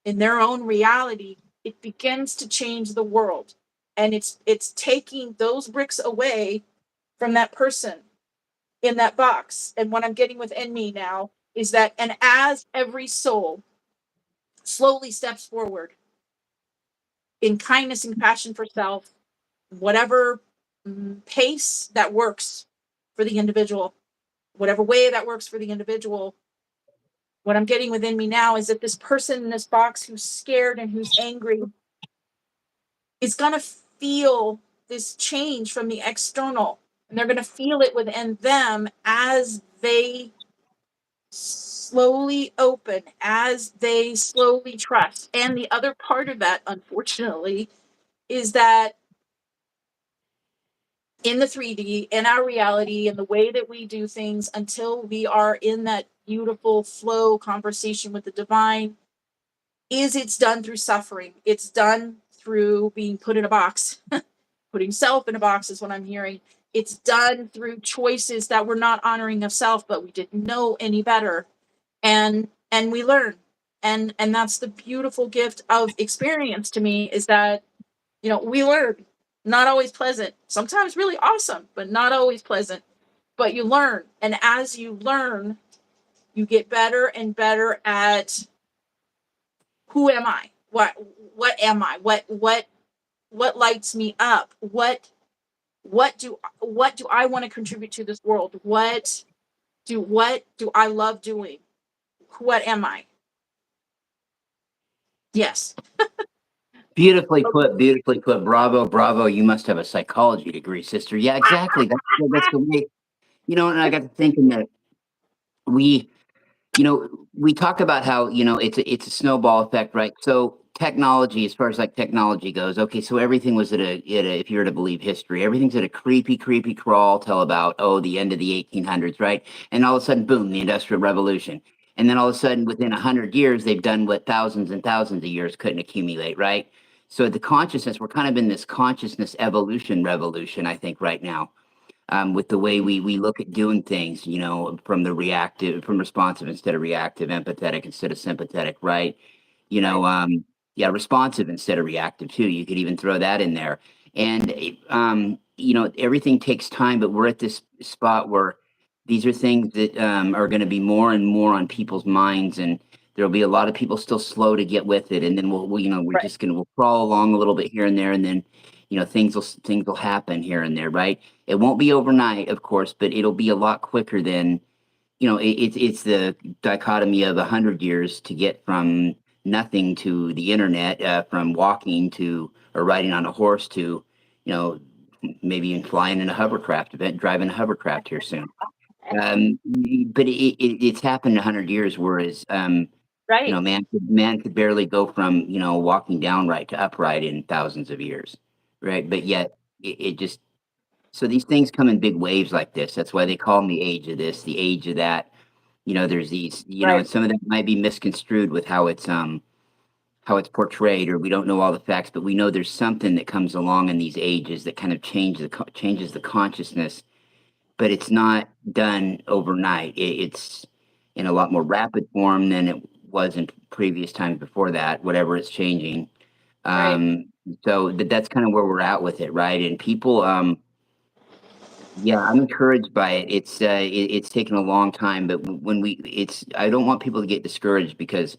in their own reality, it begins to change the world. And it's taking those bricks away from that person in that box. And what I'm getting within me now is that, and as every soul slowly steps forward in kindness and compassion for self, whatever pace that works for the individual, whatever way that works for the individual, what I'm getting within me now is that this person in this box who's scared and who's angry is going to feel this change from the external. And they're going to feel it within them as they slowly open, as they slowly trust. And the other part of that, unfortunately, is that in the 3D, in our reality, in the way that we do things, until we are in that beautiful flow conversation with the divine, is it's done through suffering. It's done through being put in a box. Putting self in a box is what I'm hearing. It's done through choices that were not honoring of self, but we didn't know any better. And we learn. And that's the beautiful gift of experience to me, is that, you know, we learn. Not always pleasant. Sometimes really awesome, but not always pleasant. But you learn. And as you learn, you get better and better at, who am I? What am I? What lights me up? What do I want to contribute to this world? What do I love doing? What am I? Yes. Beautifully put, beautifully put. Bravo, bravo. You must have a psychology degree, sister. Yeah, exactly. That's the way, and I got to thinking that we, we talk about how, it's a snowball effect, right? So technology, as far as like technology goes, okay, so everything was if you were to believe history, everything's at a creepy, creepy crawl till about, the end of the 1800s, right? And all of a sudden, boom, the Industrial Revolution. And then all of a sudden, within 100 years, they've done what thousands and thousands of years couldn't accumulate, right? So the consciousness, we're kind of in this consciousness evolution revolution, I think, right now, with the way we look at doing things, from responsive instead of reactive, empathetic instead of sympathetic, right? Yeah, responsive instead of reactive too. You could even throw that in there. And everything takes time, but we're at this spot where these are things that are going to be more and more on people's minds, and there'll be a lot of people still slow to get with it. And then we're Right. just we'll crawl along a little bit here and there, and then things will happen here and there, right? It won't be overnight, of course, but it'll be a lot quicker than, it's the dichotomy of 100 years to get from nothing to the internet, from walking to or riding on a horse to, you know, maybe even flying in a hovercraft, driving a hovercraft here soon. Um, but it's happened in 100 years, whereas Right. man could barely go from walking downright to upright in thousands of years, right? But yet it just so these things come in big waves like this. That's why they call them the age of this, the age of that. There's these, Right. and some of that might be misconstrued with how it's portrayed, or we don't know all the facts, but we know there's something that comes along in these ages that kind of changes the consciousness, but it's not done overnight. It's in a lot more rapid form than it was in previous times before that, whatever it's changing. Right. Um, so that's kind of where we're at with it, right? And people, yeah, I'm encouraged by it. It's taken a long time, but I don't want people to get discouraged, because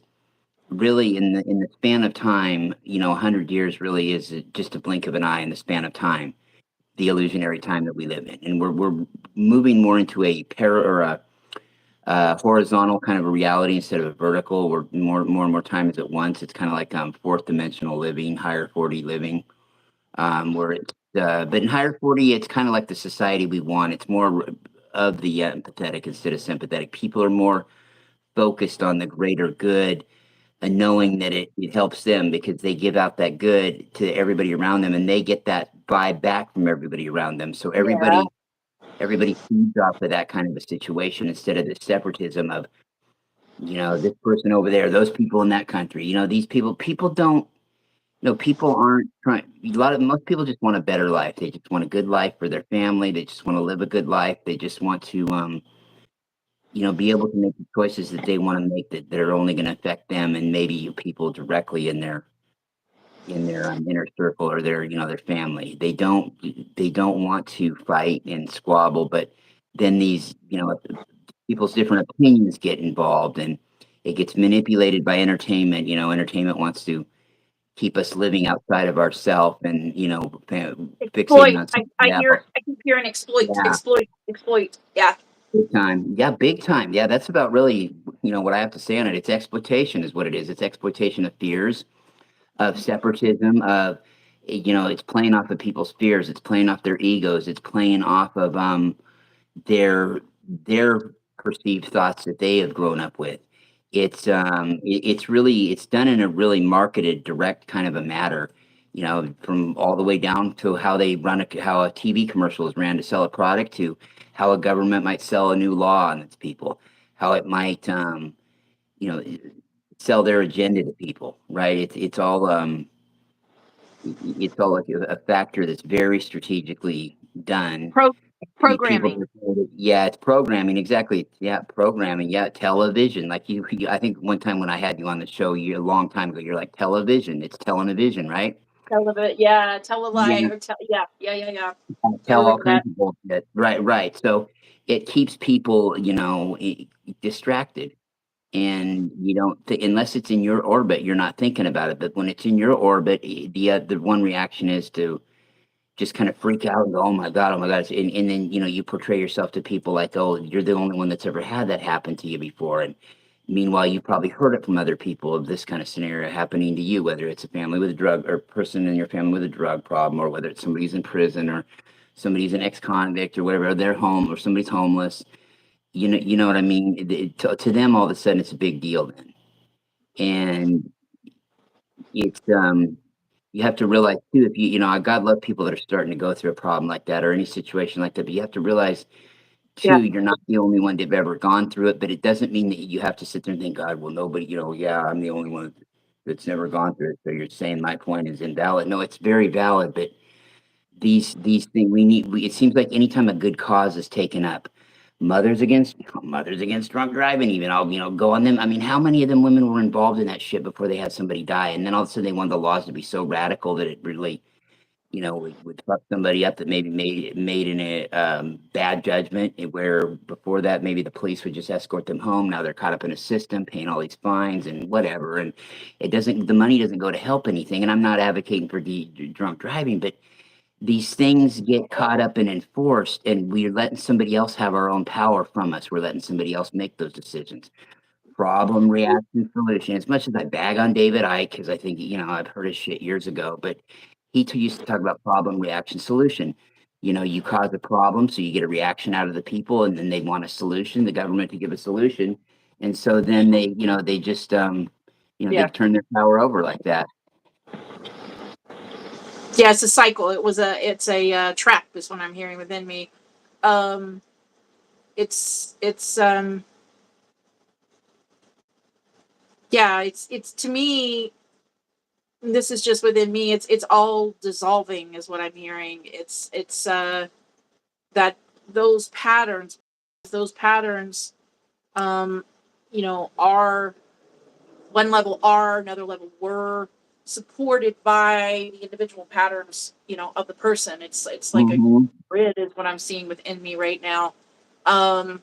really in the span of time, 100 years really is just a blink of an eye in the span of time, the illusionary time that we live in, and we're moving more into a or a horizontal kind of a reality instead of a vertical, where more and more time is at once. It's kind of like fourth dimensional living, higher 40 living, where it's but in higher 40, it's kind of like the society we want. It's more of the empathetic instead of sympathetic. People are more focused on the greater good, and knowing that it helps them, because they give out that good to everybody around them, and they get that vibe back from everybody around them. So Yeah. everybody feeds off of that kind of a situation, instead of the separatism of, this person over there, those people in that country, these people don't No, people aren't trying. Most people just want a better life. They just want a good life for their family. They just want to live a good life. They just want to, be able to make the choices that they want to make that are only going to affect them and maybe people directly in their inner circle or their family. They don't want to fight and squabble, but then these people's different opinions get involved and it gets manipulated by entertainment. Entertainment wants to keep us living outside of ourself and fixating Exploit. on something else. I keep hearing exploit, Yeah, exploit, exploit. Yeah. big time. Yeah, big time. Yeah, that's about really what I have to say on it. It's exploitation, is what it is. It's exploitation of fears, of separatism, of it's playing off of people's fears. It's playing off their egos. It's playing off of their their perceived thoughts that they have grown up with. It's done in a really marketed, direct kind of a matter, from all the way down to how they how a TV commercial is ran to sell a product to how a government might sell a new law on its people, how it might you know sell their agenda to people, right? It's all like a factor that's very strategically done. Pro People programming. just yeah, it's programming, exactly. Yeah, programming, yeah, television. Like I think one time when I had you on the show, a long time ago, you're like television. It's television, right? Tell of it. Yeah. Tell a lie Yeah, or tell. Yeah. Yeah. Yeah. Yeah. tell Totally all with that. kinds of bullshit. Right, right. So it keeps people, distracted, and you don't unless it's in your orbit, you're not thinking about it. But when it's in your orbit, the one reaction is to just kind of freak out and go, "Oh my god, oh my god!" And then you portray yourself to people like, "Oh, you're the only one that's ever had that happen to you before." And meanwhile, you probably heard it from other people of this kind of scenario happening to you, whether it's a family with a drug or person in your family with a drug problem, or whether it's somebody's in prison or somebody's an ex-convict or whatever, they're home or somebody's homeless. You know what I mean? To them, all of a sudden, it's a big deal then, and it's you have to realize too, if God love people that are starting to go through a problem like that or any situation like that, but you have to realize Yeah. too, you're not the only one to have ever gone through it, but it doesn't mean that you have to sit there and think, God, well, nobody, yeah, I'm the only one that's never gone through it. So you're saying my point is invalid. No, it's very valid, but these things it seems like anytime a good cause is taken up, mothers against drunk driving, even I'll go on them. I mean, how many of them women were involved in that shit before they had somebody die, and then all of a sudden they want the laws to be so radical that it really would fuck somebody up that maybe made in a bad judgment, where before that maybe the police would just escort them home. Now they're caught up in a system paying all these fines and whatever, and the money doesn't go to help anything. And I'm not advocating for drunk driving, but these things get caught up and enforced, and we're letting somebody else have our own power from us. We're letting somebody else make those decisions. Problem, reaction, solution. As much as I bag on David Icke, because I think I've heard his shit years ago, but he used to talk about problem, reaction, solution. You cause a problem, so you get a reaction out of the people, and then they want a solution, the government to give a solution, and so then they just they Yeah. turn their power over like that. Yeah. It's a cycle. It's a trap is what I'm hearing within me. Um, it's yeah, it's to me, this is just within me. It's all dissolving is what I'm hearing. It's that those patterns, those patterns, um, are one level are, another level were supported by the individual patterns, of the person. It's like a Hmm. grid is what I'm seeing within me right now. Um,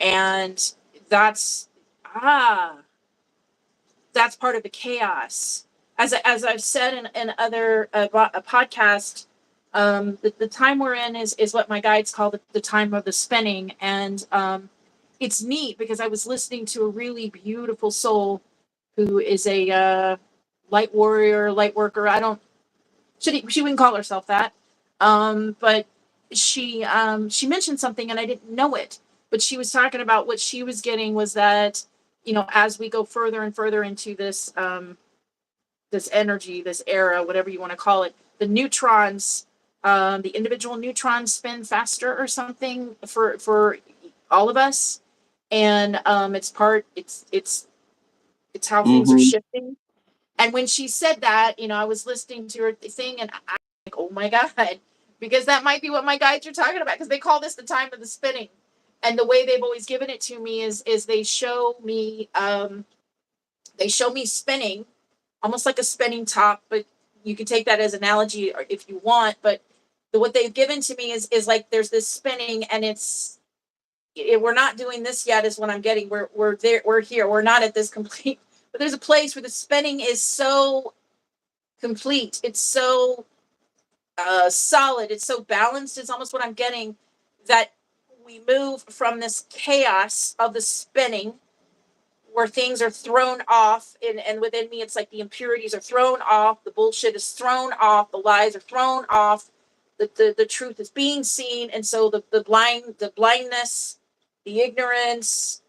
and that's ah that's part of the chaos. As I've said in other a podcast, the time we're in is what my guides call the time of the spinning, and it's neat because I was listening to a really beautiful soul who is a light warrior, light worker. I don't she wouldn't call herself that, but she mentioned something and I didn't know it. But she was talking about what she was getting was that as we go further and further into this energy, this era, whatever you want to call it, the neutrons, the individual neutrons spin faster or something for all of us, and it's how things are Hmm. shifting, And when she said that, I was listening to her thing, and I'm like, oh my God, because that might be what my guides are talking about, because they call this the time of the spinning. And the way they've always given it to me is they show me spinning, almost like a spinning top, but you can take that as an analogy if you want. But what they've given to me is like there's this spinning, and we're not doing this yet, is what I'm getting. We're there, we're here, we're not at this complete, but there's a place where the spinning is so complete, it's so solid, it's so balanced, it's almost what I'm getting, that we move from this chaos of the spinning where things are thrown off, and within me it's like the impurities are thrown off, the bullshit is thrown off, the lies are thrown off, the truth is being seen. And so the blindness, the ignorance,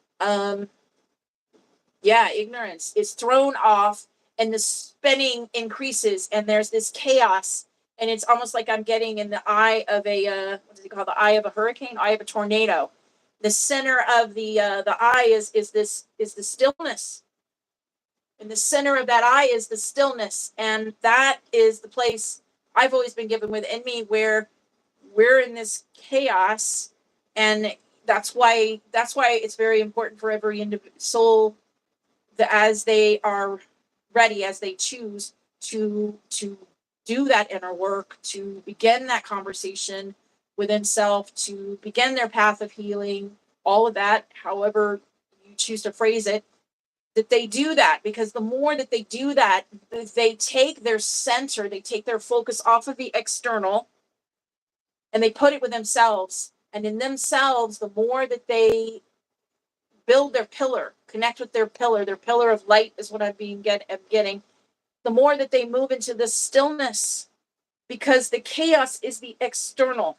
ignorance is thrown off, and the spinning increases, and there's this chaos. And it's almost like I'm getting in the eye of a what does he call, the eye of a hurricane, eye of a tornado. The center of the eye is the stillness. In the center of that eye is the stillness, and that is the place I've always been given within me, where we're in this chaos. And that's why it's very important for every individual soul, that as they are ready, as they choose to do that inner work, to begin that conversation within self, to begin their path of healing, all of that, however you choose to phrase it, that they do that. Because the more that they do that, they take their center, they take their focus off of the external, and they put it with themselves. And in themselves, the more that they build their pillar, connect with their pillar of light is what I'm getting, the more that they move into the stillness, because the chaos is the external,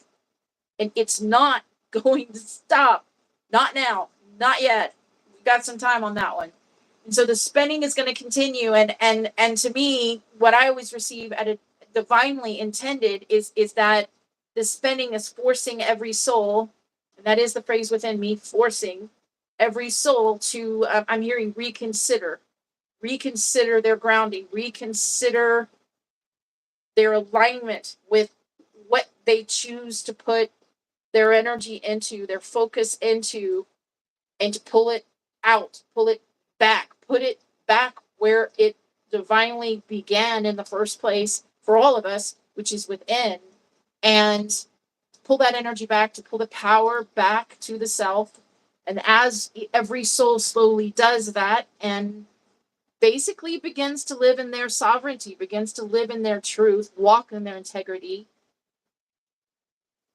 and it's not going to stop. Not now, not yet. We've got some time on that one. And so the spinning is going to continue. And to me, what I always receive at a divinely intended is that the spinning is forcing every soul, and that is the phrase within me, forcing every soul to, I'm hearing reconsider their grounding, reconsider their alignment with what they choose to put their energy into, their focus into, and to pull it out, pull it back, put it back where it divinely began in the first place for all of us, which is within, and pull that energy back, to pull the power back to the self. And as every soul slowly does that, and basically begins to live in their sovereignty, begins to live in their truth, walk in their integrity,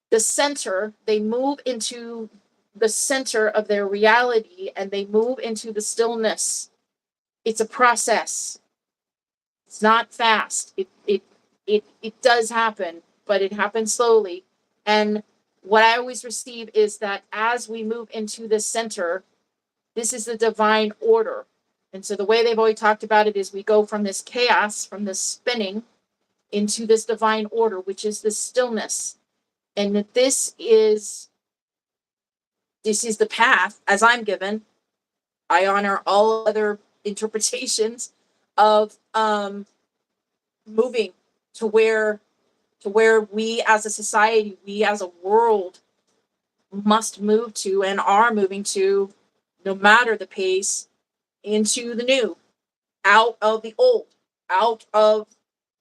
the center, they move into the center of their reality, and they move into the stillness. It's a process. It's not fast. It does happen, but it happens slowly. And what I always receive is that as we move into the center, this is the divine order. And so the way they've always talked about it is we go from this chaos, from this spinning, into this divine order, which is the stillness. And that this is the path, as I'm given. I honor all other interpretations of moving to where we as a society, we as a world must move to, and are moving to, no matter the pace, into the new, out of the old, out of,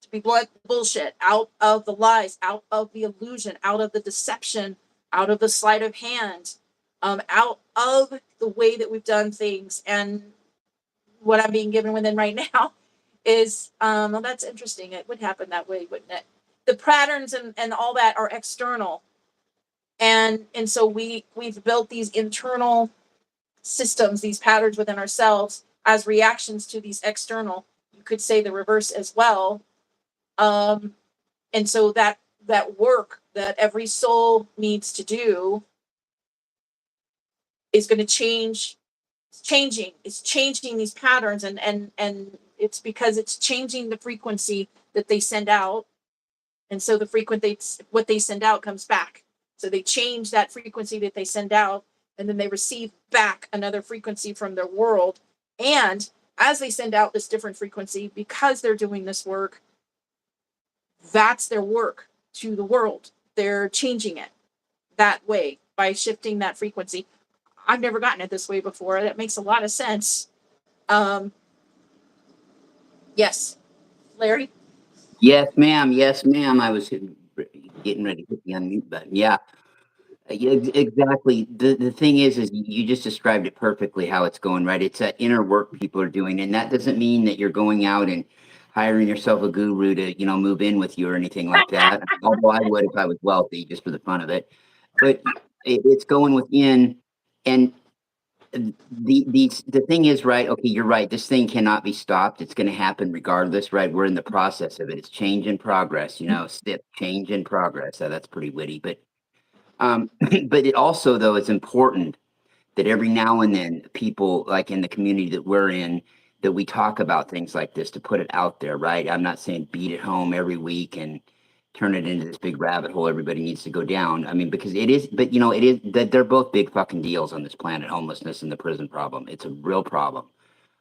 to be blunt, bullshit, out of the lies, out of the illusion, out of the deception, out of the sleight of hand, out of the way that we've done things. And what I'm being given within right now is, well, that's interesting. It would happen that way, wouldn't it? The patterns and all that are external. And so we've built these internal systems, these patterns within ourselves as reactions to these external. You could say the reverse as well. And so that work that every soul needs to do is going to change. It's changing these patterns, and it's because it's changing the frequency that they send out. And so what they send out comes back. So they change that frequency that they send out, and then they receive back another frequency from their world. And as they send out this different frequency, because they're doing this work, that's their work to the world. They're changing it that way by shifting that frequency. I've never gotten it this way before. That makes a lot of sense. Yes, Larry? Yes, ma'am. Yes, ma'am. I was getting ready to hit the unmute button. Yeah. Yeah, exactly. The thing is you just described it perfectly how it's going, right? It's that inner work people are doing, and that doesn't mean that you're going out and hiring yourself a guru to, move in with you or anything like that. Although I would if I was wealthy, just for the fun of it. But it's going within, and the thing is, right? Okay, you're right. This thing cannot be stopped. It's going to happen regardless, right? We're in the process of it. It's change in progress, SIP, change in progress. So that's pretty witty, but but it also, though, it's important that every now and then people like in the community that we're in, that we talk about things like this to put it out there, right? I'm not saying beat it home every week and turn it into this big rabbit hole everybody needs to go down. I mean, because it is, but it is that they're both big fucking deals on this planet, homelessness and the prison problem. It's a real problem.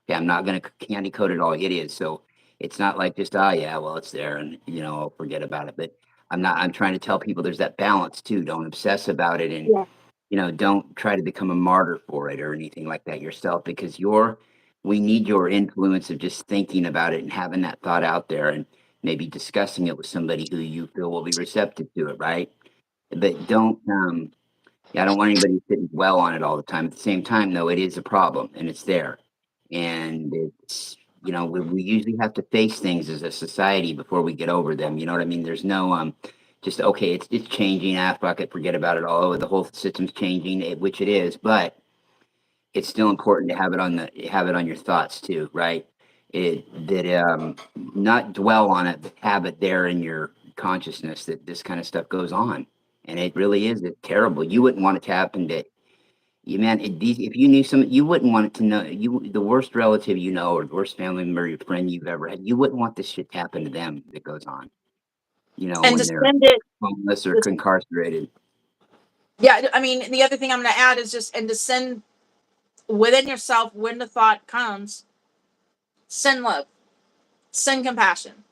Yeah, I'm not going to candy coat it all. It is. So it's not like just, yeah, well, it's there and, I'll forget about it. But I'm trying to tell people there's that balance too. Don't obsess about it. And, Yeah. don't try to become a martyr for it or anything like that yourself, because we need your influence of just thinking about it and having that thought out there and maybe discussing it with somebody who you feel will be receptive to it. Right. But yeah, I don't want anybody to sit and dwell on it all the time. At the same time, though, it is a problem and it's there. And it's, we usually have to face things as a society before we get over them. You know what I mean? There's no, just, okay, it's changing. Fuck it, forget about it all. Oh, the whole system's changing, which it is, but it's still important to have it on your thoughts too, right? Not dwell on it, but have it there in your consciousness that this kind of stuff goes on. And it really is terrible. You wouldn't want it to happen to you, man. If you knew you wouldn't want it to know the worst relative or the worst family member, your friend you've ever had. You wouldn't want this shit to happen to them that goes on. And to When they're send it, homeless or incarcerated. yeah, I mean, the other thing I'm going to add is just, and to send within yourself when the thought comes, send love, send compassion,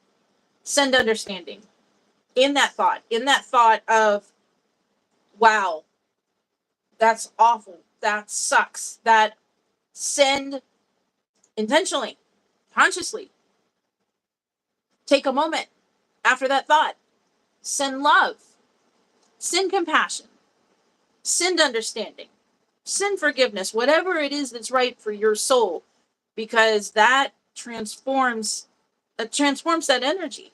send understanding in that thought of, wow, that's awful, that sucks, that send intentionally, consciously, take a moment after that thought, send love, send compassion, send understanding, send forgiveness, whatever it is that's right for your soul, because that transforms that energy.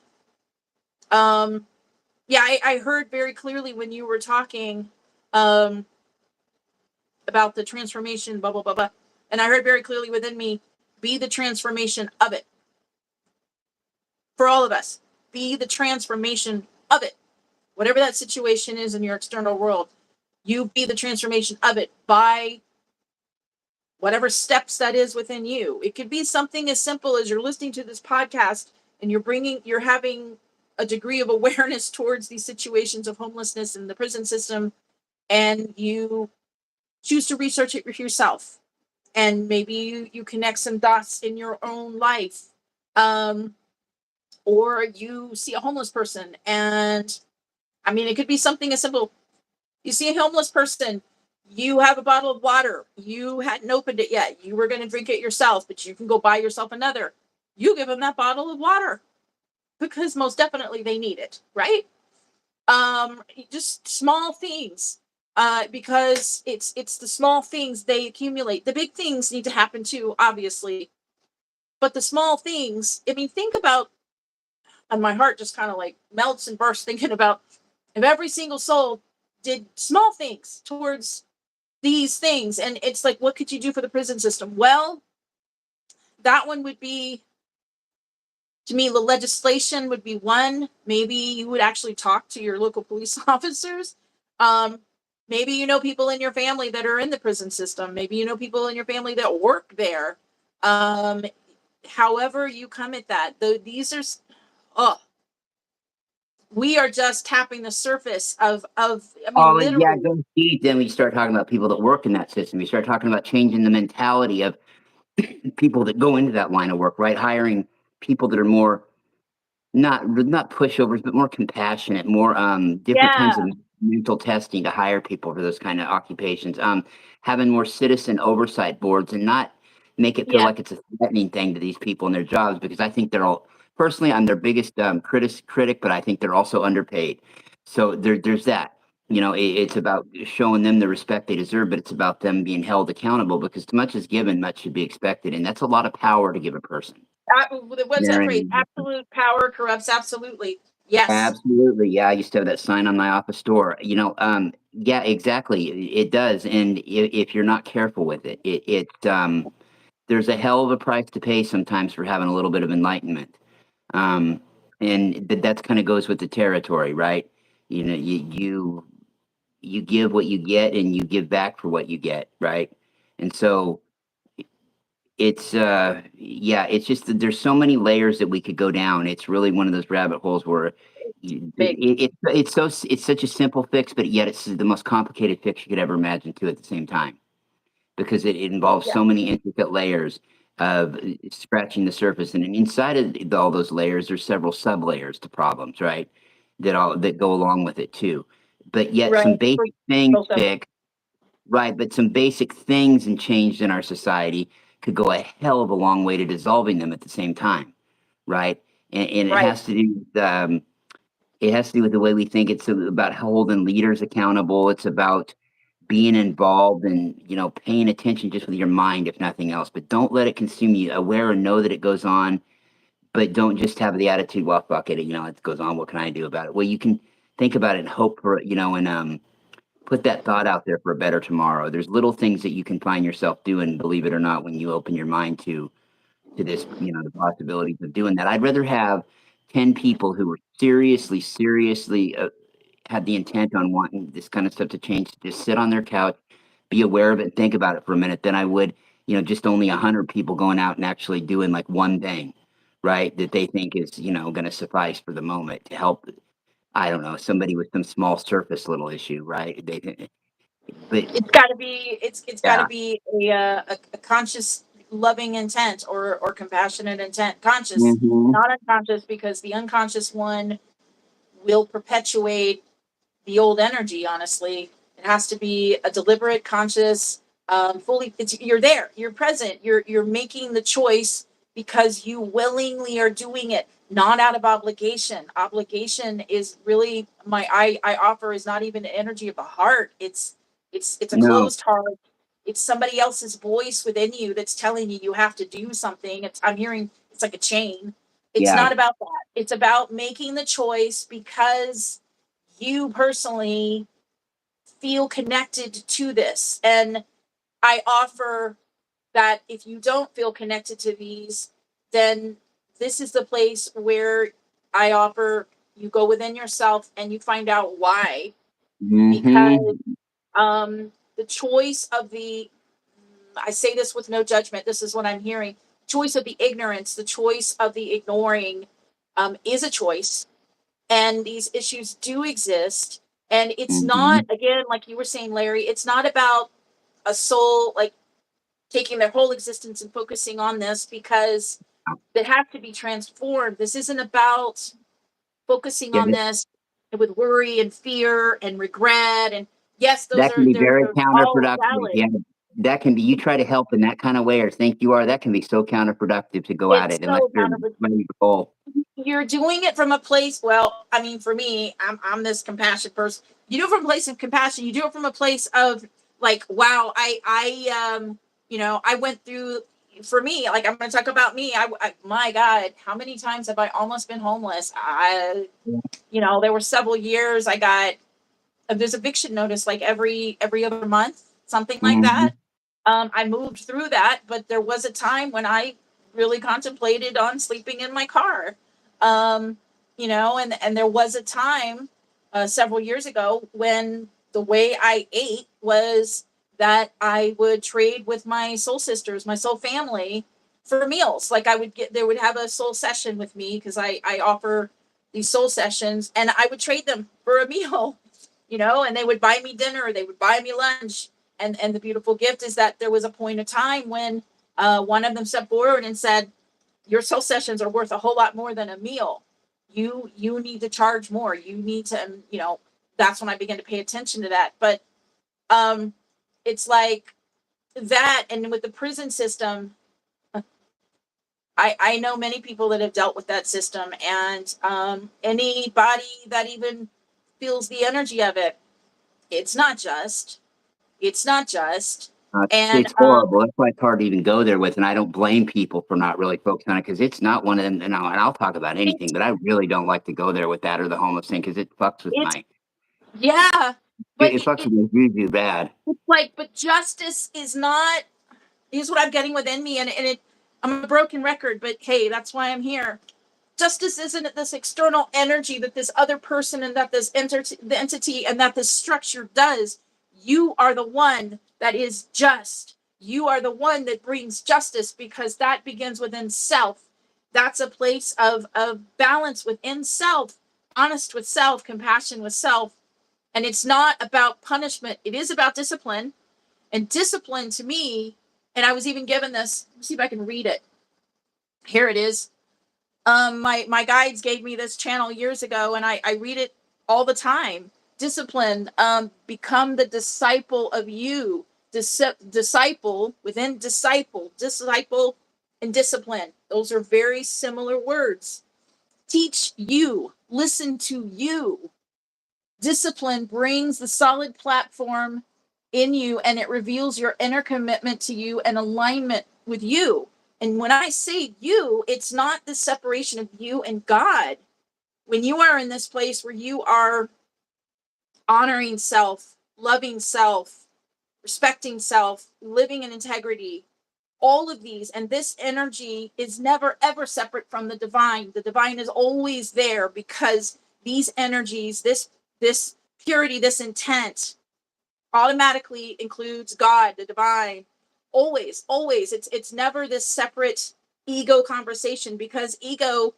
Yeah, I heard very clearly when you were talking about the transformation, blah blah blah blah, and I heard very clearly within me, be the transformation of it. For all of us, be the transformation of it. Whatever that situation is in your external world, you be the transformation of it by whatever steps that is within you. It could be something as simple as you're listening to this podcast and you're having a degree of awareness towards these situations of homelessness in the prison system, and you choose to research it yourself. And maybe you connect some dots in your own life. Or you see a homeless person, and I mean, it could be something as simple. You see a homeless person, you have a bottle of water, you hadn't opened it yet, you were going to drink it yourself, but you can go buy yourself another. You give them that bottle of water because most definitely they need it, right? Just small things, because it's the small things, they accumulate. The big things need to happen too, obviously, but the small things. I mean, think about, and my heart just kind of like melts and bursts thinking about if every single soul did small things towards these things. And it's like, what could you do for the prison system? Well, that one would be, to me, the legislation would be one. Maybe you would actually talk to your local police officers. Maybe you know people in your family that are in the prison system. Maybe you know people in your family that work there. However you come at that, these are, oh, we are just tapping the surface of I mean, Oh, yeah, literally. go deep. Then we start talking about people that work in that system. We start talking about changing the mentality of people that go into that line of work, right? Hiring people that are more not pushovers, but more compassionate, more different kinds of Yeah. mental testing to hire people for those kind of occupations. Having more citizen oversight boards and not make it feel Yeah. like it's a threatening thing to these people in their jobs, because I think they're all personally I'm their biggest critic, but I think they're also underpaid. So there's that. It's about showing them the respect they deserve, but it's about them being held accountable, because too much is given, much should be expected, and that's a lot of power to give a person. What's that phrase? Absolute power corrupts absolutely. Yes. Absolutely. Yeah, I used to have that sign on my office door. Yeah, exactly. It does. And if you're not careful with there's a hell of a price to pay sometimes for having a little bit of enlightenment. Um, and that's kind of goes with the territory, right? You give what you get and you give back for what you get, right? And so yeah, it's just that there's so many layers that we could go down. It's really one of those rabbit holes where Big. it's such a simple fix, but yet it's the most complicated fix you could ever imagine too at the same time, because it involves Yeah. so many intricate layers of scratching the surface, and inside of all those layers there's several sub layers to problems, right? That go along with it too, but yet some Right. basic things So simple. fixed. Right, but some basic things and changed in our society could go a hell of a long way to dissolving them at the same time, right? And Right. it has to do with the way we think. It's about holding leaders accountable. It's about being involved and paying attention just with your mind, if nothing else. But don't let it consume you. Aware and know that it goes on, but don't just have the attitude, well, fuck it, it goes on. What can I do about it? Well, you can think about it and hope for it, and put that thought out there for a better tomorrow. There's little things that you can find yourself doing, believe it or not, when you open your mind to this, the possibilities of doing that. I'd rather have 10 people who were seriously had the intent on wanting this kind of stuff to change, to just sit on their couch, be aware of it, and think about it for a minute, than I would, just only 100 people going out and actually doing like one thing, right? That they think is, going to suffice for the moment to help, I don't know, somebody with some small surface little issue, right? But It's got to be. It's got to yeah. be a conscious, loving intent or compassionate intent. Conscious, Mhm. not unconscious, because the unconscious one will perpetuate the old energy. Honestly, it has to be a deliberate, conscious, fully. You're there, you're present, you're making the choice because you willingly are doing it, not out of obligation. Obligation is really I offer is not even the energy of the heart. It's a No. closed heart. It's somebody else's voice within you that's telling you you have to do something. I'm hearing it's like a chain. It's Yeah. not about that. It's about making the choice because you personally feel connected to this. And I offer that if you don't feel connected to these, then this is the place where I offer you go within yourself and you find out why. Because Mhm. the choice of the, I say this with no judgment, this is what I'm hearing, choice of the ignorance, the choice of the ignoring is a choice, and these issues do exist. And it's not, Mhm. again, like you were saying, Larry, it's not about a soul like taking their whole existence and focusing on this, because they have to be transformed. This isn't about focusing Yeah, on this with worry and fear and regret. And yes, those that can are be very they're all counterproductive. valid. Yeah, that can be. You try to help in that kind of way, or think you are. That can be so counterproductive to go at It's it unless so you're counterproductive. ready to goal. You're doing it from a place, well, I mean, for me, I'm this compassionate person. You do it from a place of compassion. You do it from a place of like, wow, I went through, for me, like, I'm going to talk about me. My God, how many times have I almost been homeless? There were several years I got, there's eviction notice like every other month, something like that. Mhm. I moved through that, but there was a time when I really contemplated on sleeping in my car. Um, and there was a time several years ago when the way I ate was that I would trade with my soul sisters, my soul family, for meals. Like they would have a soul session with me because I offer these soul sessions, and I would trade them for a meal, and they would buy me dinner, they would buy me lunch. And the beautiful gift is that there was a point of time when One of them stepped forward and said, your soul sessions are worth a whole lot more than a meal. You need to charge more. You need to, that's when I began to pay attention to that. But it's like that. And with the prison system, I know many people that have dealt with that system, and anybody that even feels the energy of it, it's not just. It's not just. And It's horrible. That's why it's hard to even go there with, and I don't blame people for not really focusing on it, because it's not one of them. And I'll talk about anything, but I really don't like to go there with that or the homeless thing, because it fucks with it's my yeah, but it fucks with my juju bad. it's like, but justice is not. Here's what I'm getting within me, and I'm a broken record, but hey, that's why I'm here. Justice isn't this external energy that this other person and that this the entity and that this structure does. You are the one that is just. You are the one that brings justice, because that begins within self. That's a place of balance within self, honest with self, compassion with self. And it's not about punishment. It is about discipline. And discipline to me, and I was even given this, let's see if I can read it. Here it is. My guides gave me this channel years ago, and I read it all the time. Discipline, become the disciple of you. Disciple within disciple and discipline. Those are very similar words. Teach you, listen to you. Discipline brings the solid platform in you, and it reveals your inner commitment to you and alignment with you. And when I say you, it's not the separation of you and God. When you are in this place where you are honoring self, loving self, respecting self, living in integrity, all of these, and this energy is never ever separate from the divine. The divine is always there, because these energies, this purity, this intent automatically includes God, the divine. Always. It's never this separate ego conversation, because ego,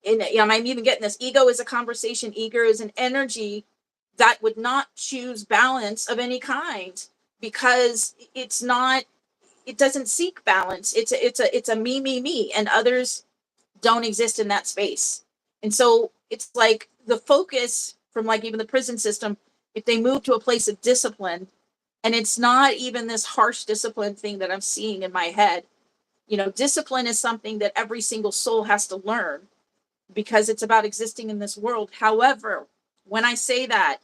and I'm even getting this, ego is a conversation, ego is an energy that would not choose balance of any kind, because it doesn't seek balance. It's a me, and others don't exist in that space. And so it's like the focus from like even the prison system, if they move to a place of discipline, and it's not even this harsh discipline thing that I'm seeing in my head. Discipline is something that every single soul has to learn, because it's about existing in this world. However, when I say that,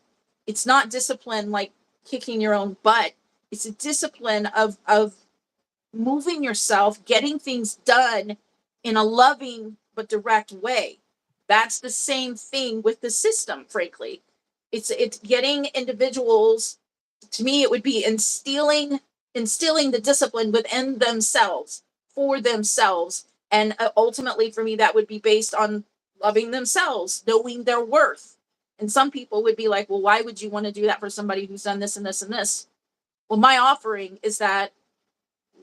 it's not discipline like kicking your own butt. It's a discipline of moving yourself, getting things done in a loving but direct way. That's the same thing with the system, frankly. It's getting individuals, to me, it would be instilling the discipline within themselves, for themselves. And ultimately, for me, that would be based on loving themselves, knowing their worth. And some people would be like, well, why would you want to do that for somebody who's done this and this and this? Well, my offering is that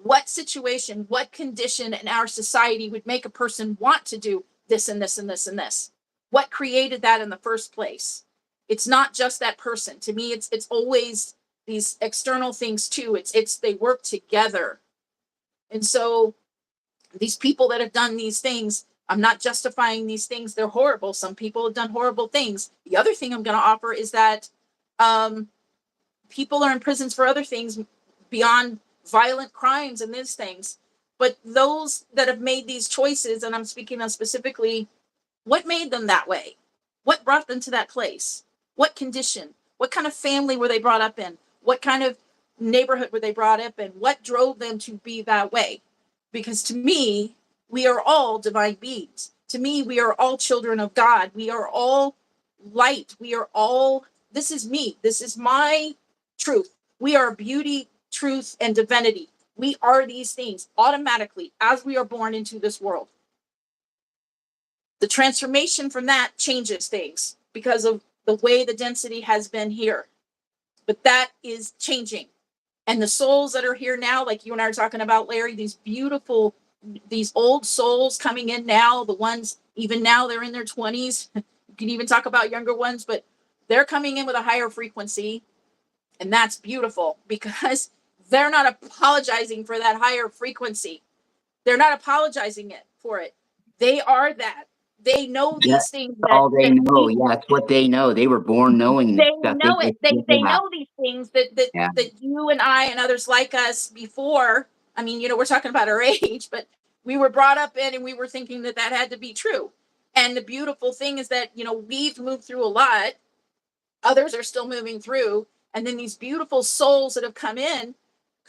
what situation, what condition in our society would make a person want to do this and this and this and this? What created that in the first place? It's not just that person. To me, it's always these external things too. It's they work together. And so these people that have done these things, I'm not justifying these things. They're horrible. Some people have done horrible things. The other thing I'm going to offer is that people are in prisons for other things beyond violent crimes and these things. But those that have made these choices, and I'm speaking on specifically, what made them that way? What brought them to that place? What condition? What kind of family were they brought up in? What kind of neighborhood were they brought up in? What drove them to be that way? Because to me, we are all divine beings. To me, we are all children of God. We are all light. We are all, this is me. This is my truth. We are beauty, truth, and divinity. We are these things automatically as we are born into this world. The transformation from that changes things because of the way the density has been here. But that is changing. And the souls that are here now, like you and I are talking about, Larry, these beautiful, these old souls coming in now, the ones, even now they're in their 20s. You can even talk about younger ones, but they're coming in with a higher frequency. And that's beautiful because They're not apologizing for that higher frequency. They're not apologizing for it. They are that. They know Yeah, these things all they that know. we, Yeah, that's what they know. They were born knowing this they stuff. know it. They Yeah, know these things that yeah. that you and I and others like us before. I mean, we're talking about our age, but we were brought up in and we were thinking that had to be true. And the beautiful thing is that, we've moved through a lot. Others are still moving through. And then these beautiful souls that have come in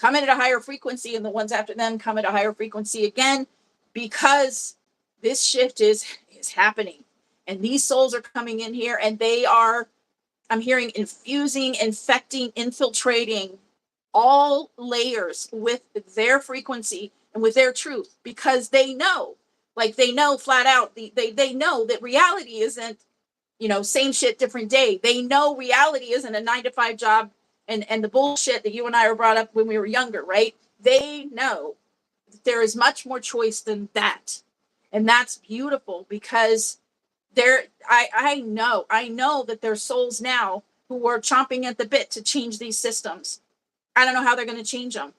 at a higher frequency, and the ones after them come at a higher frequency again, because this shift is happening. And these souls are coming in here, and they are, I'm hearing, infusing, infecting, infiltrating all layers with their frequency and with their truth, because they know, like, they know flat out, they know that reality isn't, same shit, different day. They know reality isn't a 9 to 5 job and the bullshit that you and I were brought up when we were younger, right? They know that there is much more choice than that. And that's beautiful, because I know that there's souls now who are chomping at the bit to change these systems. I don't know how they're going to change them.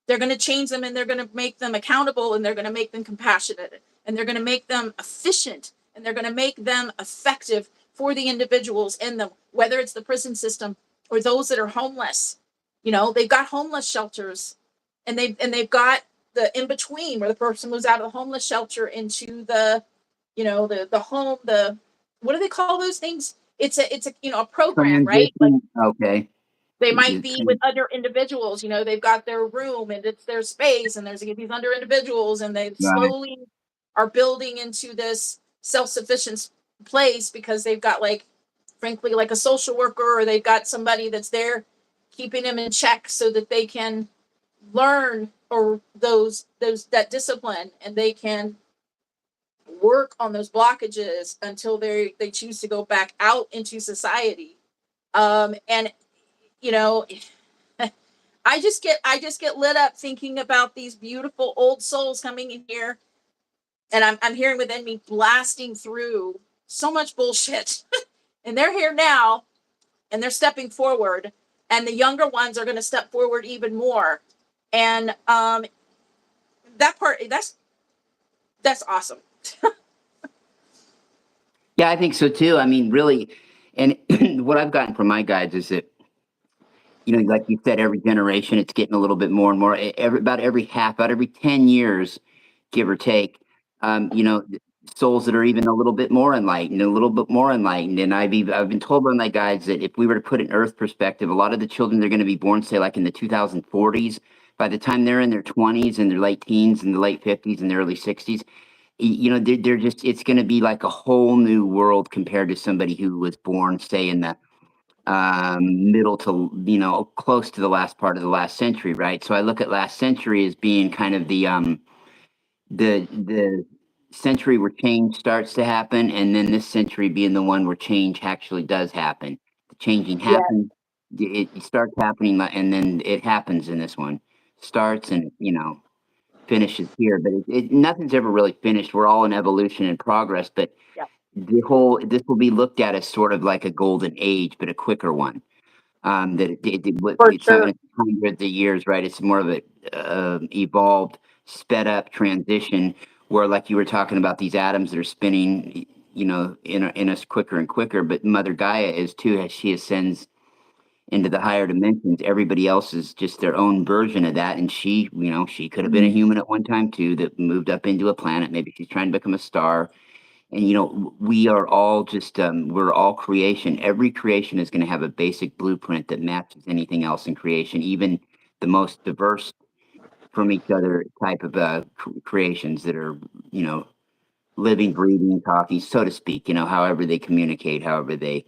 They're going to change them, and they're going to make them accountable, and they're going to make them compassionate, and they're going to make them efficient, and they're going to make them effective for the individuals in them, whether it's the prison system or those that are homeless. They've got homeless shelters, and they've got the in between, where the person moves out of the homeless shelter into the, the home, the, what do they call those things? It's a a program, right? Like, Transition. Okay. they might be with other individuals. They've got their room and it's their space, and there's these other individuals, and they Right. slowly are building into this self-sufficient place, because they've got, like, frankly, like a social worker, or they've got somebody that's there keeping them in check so that they can learn, or that discipline, and they can work on those blockages until they choose to go back out into society. And you know I just get lit up thinking about these beautiful old souls coming in here, and I'm hearing within me blasting through so much bullshit. And they're here now, and they're stepping forward, and the younger ones are going to step forward even more. And that part, that's awesome. Yeah, I think so too. I mean, really, and what I've gotten from my guides is that, like you said, every generation it's getting a little bit more and more. About every 10 years, give or take, souls that are even a little bit more enlightened, a little bit more enlightened. And I've been told by my guides that if we were to put an Earth perspective, a lot of the children they're going to be born, say, like in the 2040s, by the time they're in their 20s and their late teens and the late 50s and the early 60s, they're just, it's going to be like a whole new world compared to somebody who was born, say, in the middle to, close to the last part of the last century, right? So I look at last century as being kind of the century where change starts to happen, and then this century being the one where change actually does happen. The changing Yeah, happens, it starts happening, and then it happens in this one. Starts and finishes here, but nothing's ever really finished. We're all in evolution and progress, but yeah, this will be looked at as sort of like a golden age, but a quicker one. That for it's not sure. going to take hundreds of years, right? It's more of a evolved, sped up transition where, like you were talking about, these atoms that are spinning, in us quicker and quicker. But Mother Gaia is too, as she ascends into the higher dimensions. Everybody else is just their own version of that, and she could have been a human at one time too that moved up into a planet. Maybe she's trying to become a star. And we are all just we're all creation. Every creation is going to have a basic blueprint that matches anything else in creation, even the most diverse from each other type of creations that are living, breathing, talking, so to speak. However they communicate, however they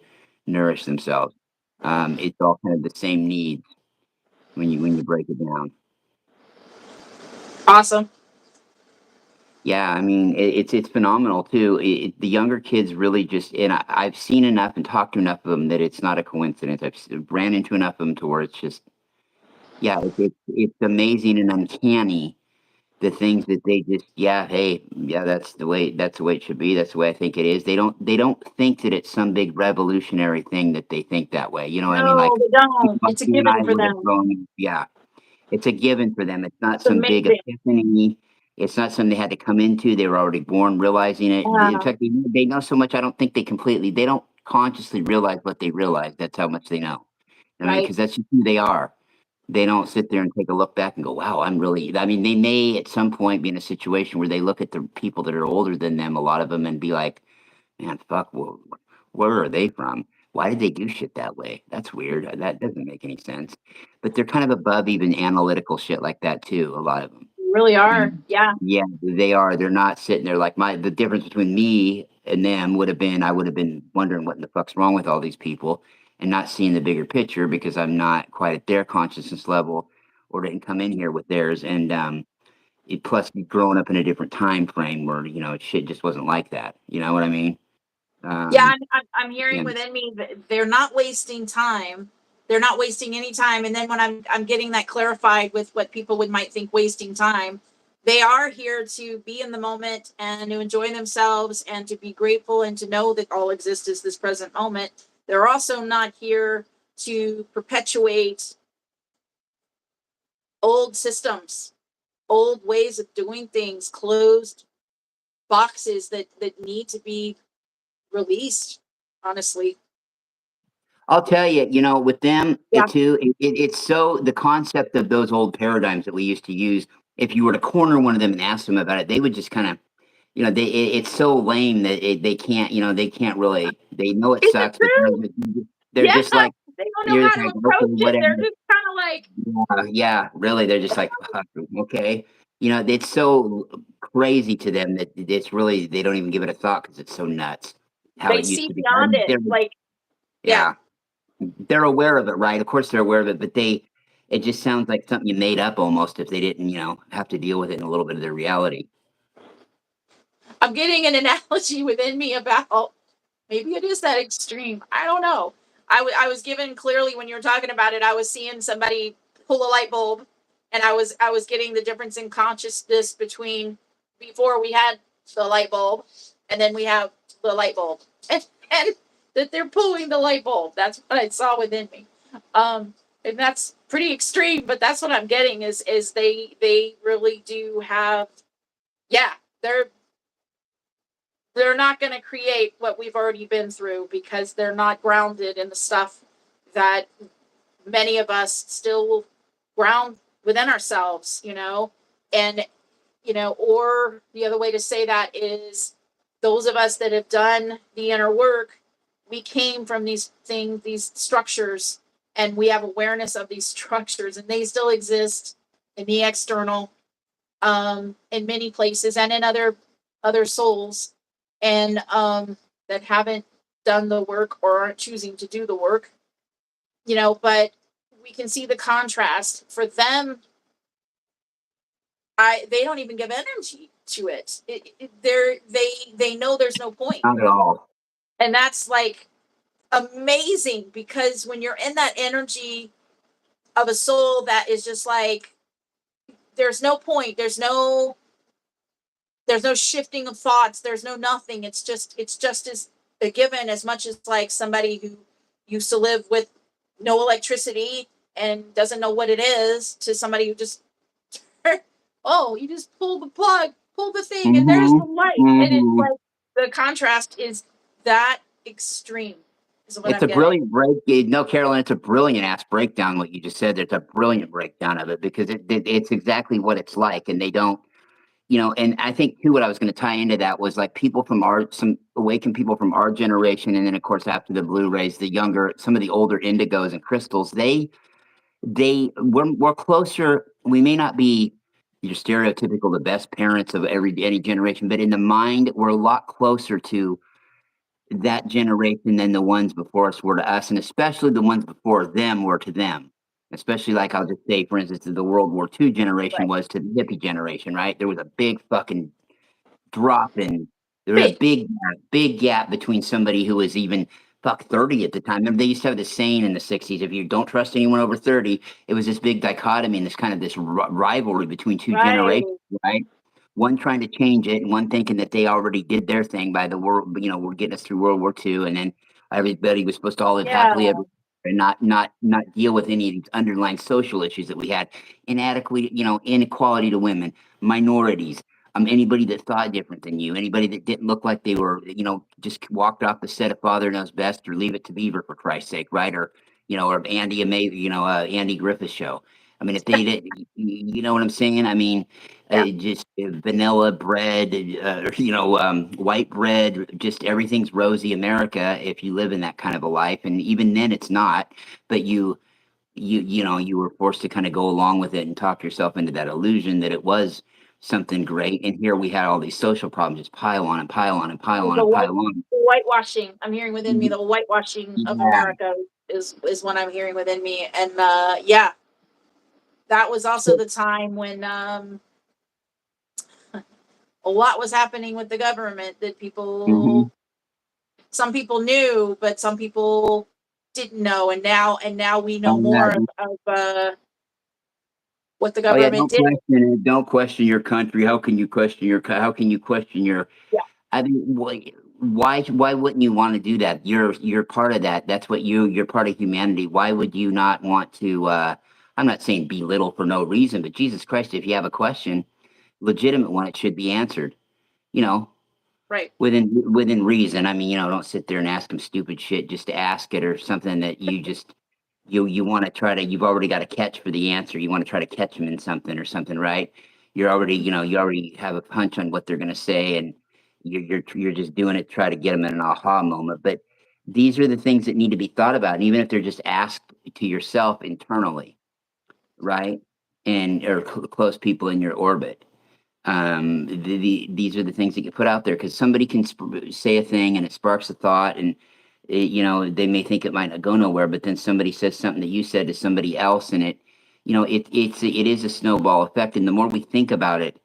nourish themselves. It's all kind of the same needs when you break it down. Awesome. Yeah, I mean, it's phenomenal too. The younger kids really just, and I've seen enough and talked to enough of them that it's not a coincidence. Ran into enough of them to where it's just, yeah, it's amazing and uncanny the things that they just, yeah, hey, yeah, that's the way it should be. That's the way I think it is. They don't think that it's some big revolutionary thing that they think that way. You know what I mean? Like No, they don't. like It's a you and I given for would have them. grown, yeah. It's a given for them. It's not It's some big amazing. epiphany. It's not something they had to come into. They were already born realizing it. In Yeah, fact, they know so much. I don't think they don't consciously realize what they realize. That's how much they know. I mean, right. because that's just who they are. They don't sit there and take a look back and go, wow, I'm really, I mean, they may at some point be in a situation where they look at the people that are older than them, a lot of them, and be like, man, fuck, where are they from? Why did they do shit that way? That's weird. That doesn't make any sense. But they're kind of above even analytical shit like that too. A lot of them. You really are. Mm. Yeah. Yeah, they are. They're not sitting there like the difference between me and them would have been I would have been wondering what in the fuck's wrong with all these people and not seeing the bigger picture because I'm not quite at their consciousness level or didn't come in here with theirs. And plus growing up in a different time frame where, shit just wasn't like that. You know what I mean? Yeah, Um, I'm hearing yeah. within me that they're not wasting time. They're not wasting any time. And then when I'm getting that clarified with what people would might think wasting time, they are here to be in the moment and to enjoy themselves and to be grateful and to know that all exists is this present moment. They're also not here to perpetuate old systems, old ways of doing things, closed boxes that need to be released, honestly. I'll tell you, with them, Yeah. it's so the concept of those old paradigms that we used to use. If you were to corner one of them and ask them about it, they would just kind of, it's so lame that they can't, they can't really. They know it Is it sucks, but true? they're Yeah. just like They don't know you're how just to like okay, approach it. whatever. They're just kind of like, Yeah, really, they're just like "Fuck, okay. It's so crazy to them that it's really they don't even give it a thought because it's so nuts how they it used see to be. beyond it. Like, yeah. Yeah. They're aware of it, right? Of course they're aware of it, but it just sounds like something you made up almost if they didn't, have to deal with it in a little bit of their reality. I'm getting an analogy within me about maybe it is that extreme. I don't know. I was given clearly when you were talking about it, I was seeing somebody pull a light bulb and I was getting the difference in consciousness between before we had the light bulb and then we have the light bulb. And that they're pulling the light bulb. That's what I saw within me. And that's pretty extreme, but that's what I'm getting is they really do have, yeah, they're not going to create what we've already been through because they're not grounded in the stuff that many of us still ground within ourselves, and or the other way to say that is those of us that have done the inner work, we came from these structures, and we have awareness of these structures, and they still exist in the external, in many places and in other souls, and that haven't done the work or aren't choosing to do the work, but we can see the contrast for them. They don't even give energy to it. They know there's no point, Not at all. and that's like amazing because when you're in that energy of a soul that is just like there's no point, there's no shifting of thoughts, there's no nothing, it's just as a given as much as like somebody who used to live with no electricity and doesn't know what it is to somebody who just oh, you just pull the plug, pull the thing, and there's the Hmm. light. And it's Hmm. like the contrast is that extreme, is what It's I'm a getting. brilliant break. No, Carolyn, it's a brilliant ass breakdown. What you just said, it's a brilliant breakdown of it because it's exactly what it's like, and they don't, And I think too, what I was going to tie into that was like people from some awakened people from our generation, and then of course after the Blu-rays, the younger, some of the older indigos and crystals, we're closer. We may not be your stereotypical the best parents of any generation, but in the mind, we're a lot closer to that generation than the ones before us were to us, and especially the ones before them were to them. Especially like I'll just say, for instance, the World War II generation Right. was to the hippie generation, right? There was a big fucking drop in. There was a Big. big gap between somebody who was even 30 at the time. Remember, they used to have this saying in the 60s: if you don't trust anyone over 30, it was this big dichotomy and this kind of this rivalry between two Right. generations, right? One trying to change it, and one thinking that they already did their thing by the world. We're getting us through World War II, and then everybody was supposed to all live Yeah. happily ever. and not deal with any of these underlying social issues that we had. Inadequate, inequality to women, minorities, anybody that thought different than you, anybody that didn't look like they were, just walked off the set of Father Knows Best or Leave It to Beaver, for Christ's sake, right? Or or Andy Griffith Show. I mean, if they did, you know what I'm saying? I mean, Yeah. just vanilla bread, white bread, just everything's rosy America if you live in that kind of a life. And even then it's not, but you were forced to kind of go along with it and talk yourself into that illusion that it was something great. And here we had all these social problems just pile on and pile on and pile on The and pile on. whitewashing. I'm hearing within me the whitewashing of Yeah. America is what I'm hearing within me. And yeah, that was also the time when a lot was happening with the government that Mhm. some people knew, but some people didn't know. And now we know Um, more uh, of what the Oh yeah, government don't did. question it. Don't question your country. How can you question how can you question your? Yeah. I mean, why wouldn't you want to do that? You're part of that. That's what you're part of humanity. Why would you not want to? I'm not saying belittle for no reason, but Jesus Christ, if you have a question, legitimate one, it should be answered. You know, Right. within reason. I mean, don't sit there and ask them stupid shit just to ask it or something that you just you want to try to. You've already got a catch for the answer. You want to try to catch them in something or something, right? You're already you already have a hunch on what they're going to say, and you're just doing it to try to get them in an aha moment. But these are the things that need to be thought about, and even if they're just asked to yourself internally, right? And or close people in your orbit, these are the things that get put out there because somebody can say a thing and it sparks a thought, and they may think it might not go nowhere, but then somebody says something that you said to somebody else, and it is a snowball effect. And the more we think about it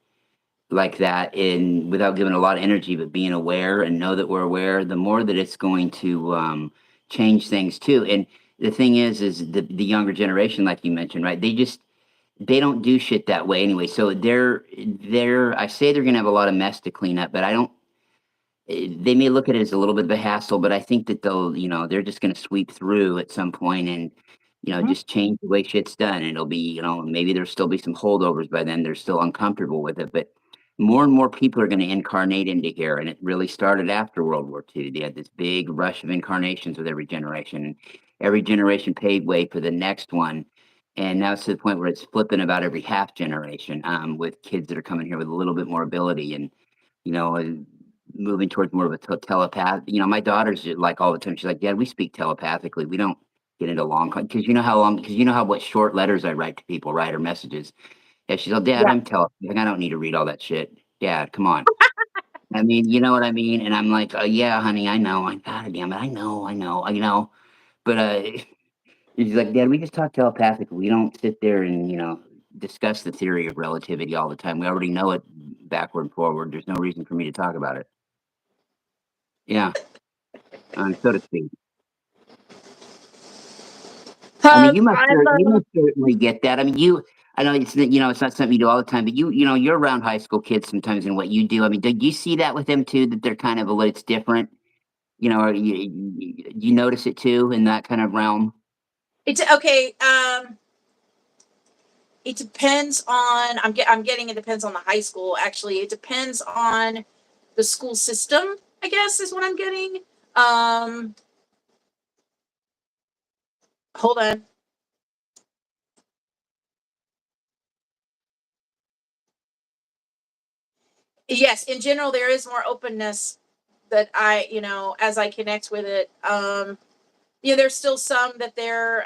like that, and without giving a lot of energy, but being aware and know that we're aware, the more that it's going to change things too. And the thing is the younger generation, like you mentioned, right? They don't do shit that way anyway. So I say they're gonna have a lot of mess to clean up, but I don't they may look at it as a little bit of a hassle, but I think that they're just gonna sweep through at some point and Mhm. just change the way shit's done. And it'll be, maybe there'll still be some holdovers by then. They're still uncomfortable with it, but more and more people are gonna incarnate into here. And it really started after World War II. They had this big rush of incarnations with every generation. And every generation paved way for the next one. And now it's to the point where it's flipping about every half generation, with kids that are coming here with a little bit more ability and, you know, uh, moving towards more of a telepath. My daughter's like all the time. She's like, Dad, we speak telepathically. We don't get into because what short letters I write to people, right, or messages. Yeah, she's like, Dad, Yeah. I'm telepathic. I don't need to read all that shit. Dad, come on. I mean, you know what I mean? And I'm like, yeah, honey, I know. God damn it, I know. But he's like, Dad, we just talk telepathically. We don't sit there and, discuss the theory of relativity all the time. We already know it backward and forward. There's no reason for me to talk about it. Yeah, so to speak. I mean, you must certainly get that. I mean, I know it's not something you do all the time, but you're around high school kids sometimes in what you do. I mean, do you see that with them too, that they're kind of a little, it's different? Or you notice it too in that kind of realm? It's okay. It depends on. I'm getting. It depends on the high school. Actually, it depends on the school system. I guess is what I'm getting. Um, Hold on. Yes, in general, there is more openness that as I connect with it. There's still some that they're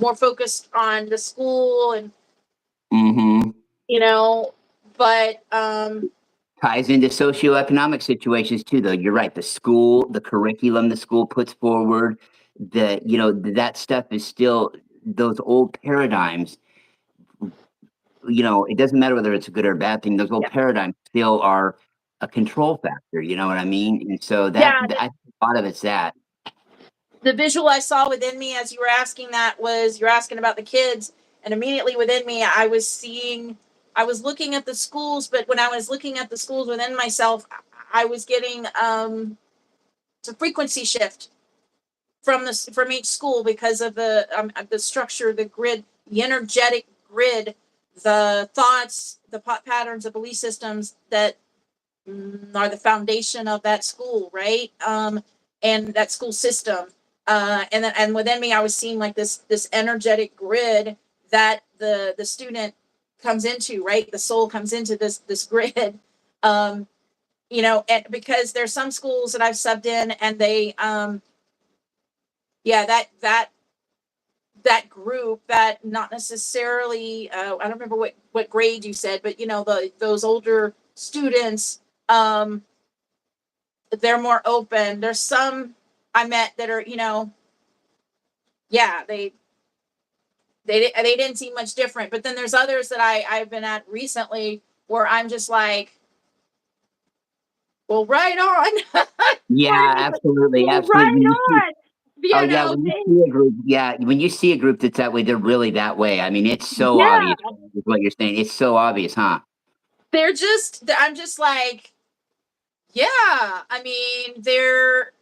more focused on the school and Mm-hmm. you know, but Ties into socioeconomic situations too, though. You're right. The school, the curriculum the school puts forward, that stuff is still those old paradigms. It doesn't matter whether it's a good or a bad thing. Those old yeah, paradigms still are a control factor. You know what I mean? And so yeah. I think a lot of it's that. The visual I saw within me as you were asking that was you're asking about the kids, and immediately within me, I was looking at the schools, but when I was looking at the schools within myself, I was getting it's a frequency shift from each school because of the structure, the grid, the energetic grid, the thoughts, the patterns, the belief systems that are the foundation of that school, right? And that school system. And within me, I was seeing like this energetic grid that the student comes into, right? The soul comes into this grid. And because there's some schools that I've subbed in, and they, that group that not necessarily, I don't remember what grade you said, but those older students, they're more open. There's some I met that are, yeah, they didn't seem much different. But then there's others that I've been at recently where I'm just like, well, right on. Yeah, absolutely, Well, absolutely. right on. Oh yeah, when you see a group, when you see a group that's that way, they're really that way. I mean, it's so obvious Yeah, is what you're saying. It's so obvious, huh? I'm just like, yeah, I mean, they're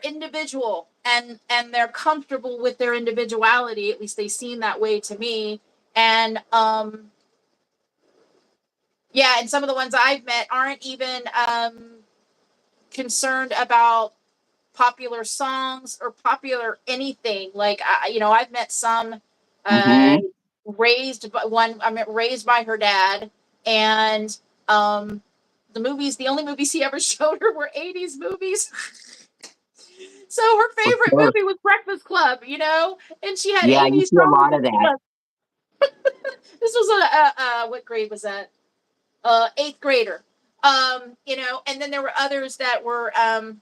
individual, and they're comfortable with their individuality. At least they seem that way to me. And and some of the ones I've met aren't even concerned about popular songs or popular anything. Like I've met some uh Hmm. raised by her dad, and the only movies he ever showed her were 80s movies. So her For favorite sure. movie was Breakfast Club, and she had Yeah, you 80s see a songs. lot of that. This was what grade was that? Eighth grader. And then there were others that were, I